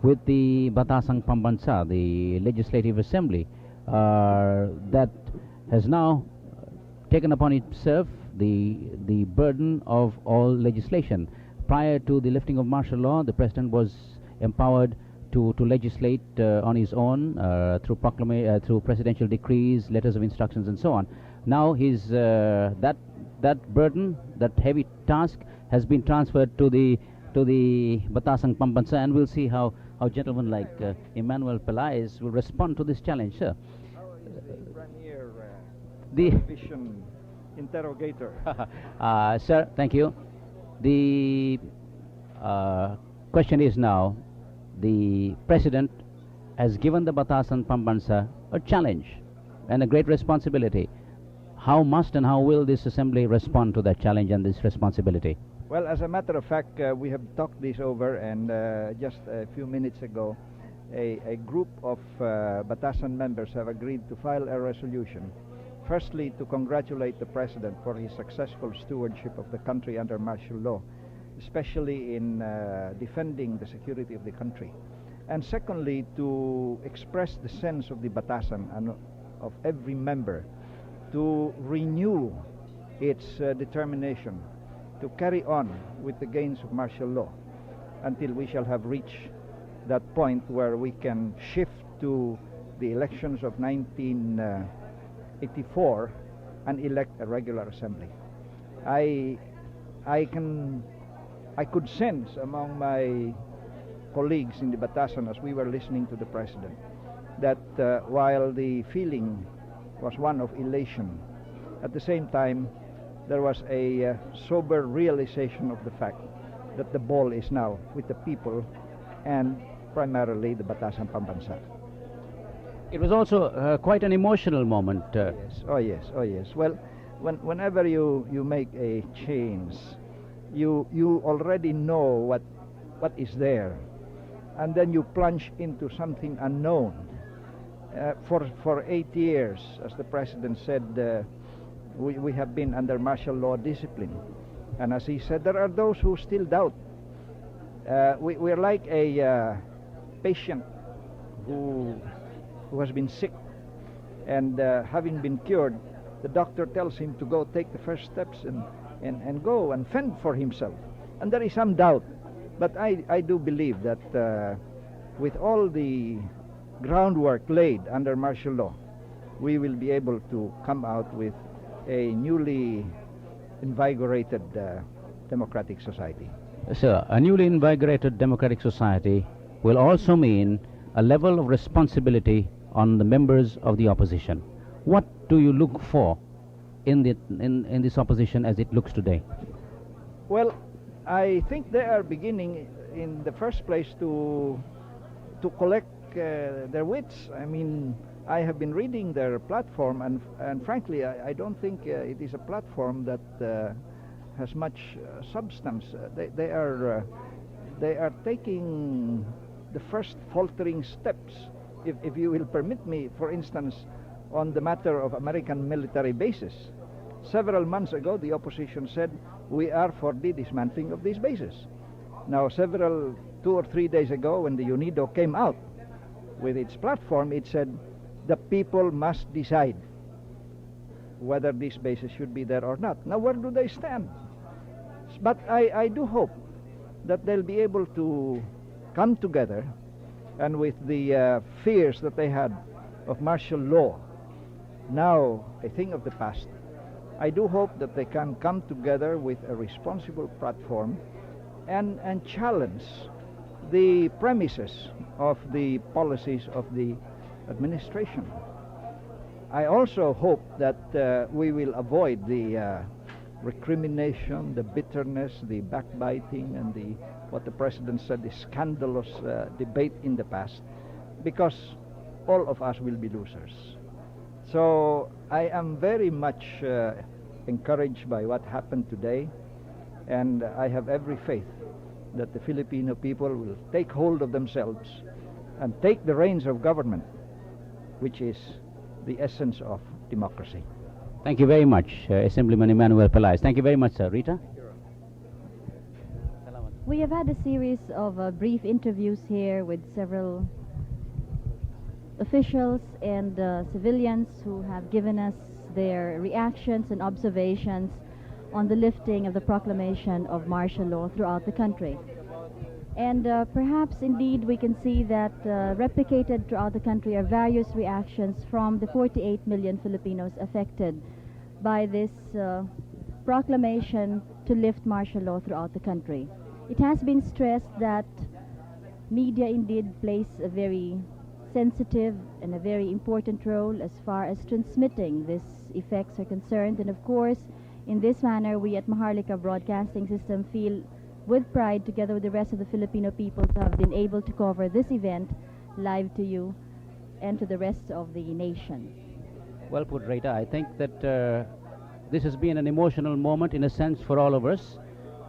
with the Batasang Pambansa, the Legislative Assembly, that has now taken upon itself the burden of all legislation. Prior to the lifting of martial law, the President was empowered to legislate on his own through presidential decrees, letters of instructions, and so on. Now that burden, that heavy task, has been transferred to the Batasang Pambansa, and we'll see how gentlemen like Emmanuel Pelaez will respond to this challenge, sir. The television interrogator. Sir, thank you. The question is now, the President has given the Batasan Pambansa a challenge and a great responsibility. How must and how will this assembly respond to that challenge and this responsibility? Well, as a matter of fact, we have talked this over, and just a few minutes ago, a group of Batasan members have agreed to file a resolution. Firstly, to congratulate the President for his successful stewardship of the country under martial law. especially in defending the security of the country. And secondly, to express the sense of the Batasan and of every member to renew its determination to carry on with the gains of martial law until we shall have reached that point where we can shift to the elections of 1984 and elect a regular assembly. I could sense among my colleagues in the Batasan as we were listening to the President that while the feeling was one of elation, at the same time there was a sober realization of the fact that the ball is now with the people and primarily the Batasan Pambansa. It was also quite an emotional moment. Yes. Oh yes, oh yes. Well, whenever you make a change, you already know what is there, and then you plunge into something unknown. For 8 years, as the President said, we have been under martial law discipline, and as he said, there are those who still doubt. We're like a patient who has been sick, and having been cured, the doctor tells him to go take the first steps and go and fend for himself. And there is some doubt, but I do believe that with all the groundwork laid under martial law, we will be able to come out with a newly invigorated democratic society. Sir, a newly invigorated democratic society will also mean a level of responsibility on the members of the opposition. What do you look for in this opposition as it looks today? Well, I think they are beginning in the first place to collect their wits. I mean, I have been reading their platform, and frankly, I don't think it is a platform that has much substance. They are taking the first faltering steps, if you will permit me, for instance, on the matter of American military bases. Several months ago, the opposition said, we are for the dismantling of these bases. Now, 2 or 3 days ago, when the UNIDO came out with its platform, it said, the people must decide whether these bases should be there or not. Now, where do they stand? But I do hope that they'll be able to come together, and with the fears that they had of martial law, now a thing of the past, I do hope that they can come together with a responsible platform and challenge the premises of the policies of the administration. I also hope that we will avoid the recrimination, the bitterness, the backbiting, and what the President said, the scandalous debate in the past, because all of us will be losers. So I am very much encouraged by what happened today, and I have every faith that the Filipino people will take hold of themselves and take the reins of government, which is the essence of democracy. Thank you very much, Assemblyman Emmanuel Pelaez. Thank you very much, sir. Rita? We have had a series of brief interviews here with several officials and civilians who have given us their reactions and observations on the lifting of the proclamation of martial law throughout the country. And perhaps indeed we can see that replicated throughout the country are various reactions from the 48 million Filipinos affected by this proclamation to lift martial law throughout the country. It has been stressed that media indeed plays a very sensitive and a very important role as far as transmitting these effects are concerned, and of course in this manner we at Maharlika Broadcasting System feel with pride together with the rest of the Filipino people to have been able to cover this event live to you and to the rest of the nation. Well put, Rita. I think that this has been an emotional moment in a sense for all of us.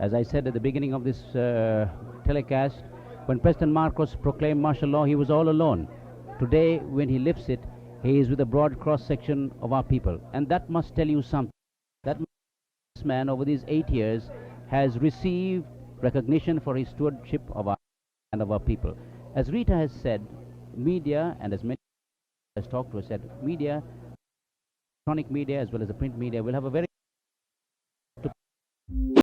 As I said at the beginning of this telecast, when President Marcos proclaimed martial law, he was all alone. Today, when he lifts it, he is with a broad cross-section of our people. And that must tell you something. That this man over these 8 years has received recognition for his stewardship of our and of our people. As Rita has said, media, and as many has talked to us, said media, electronic media as well as the print media will have a very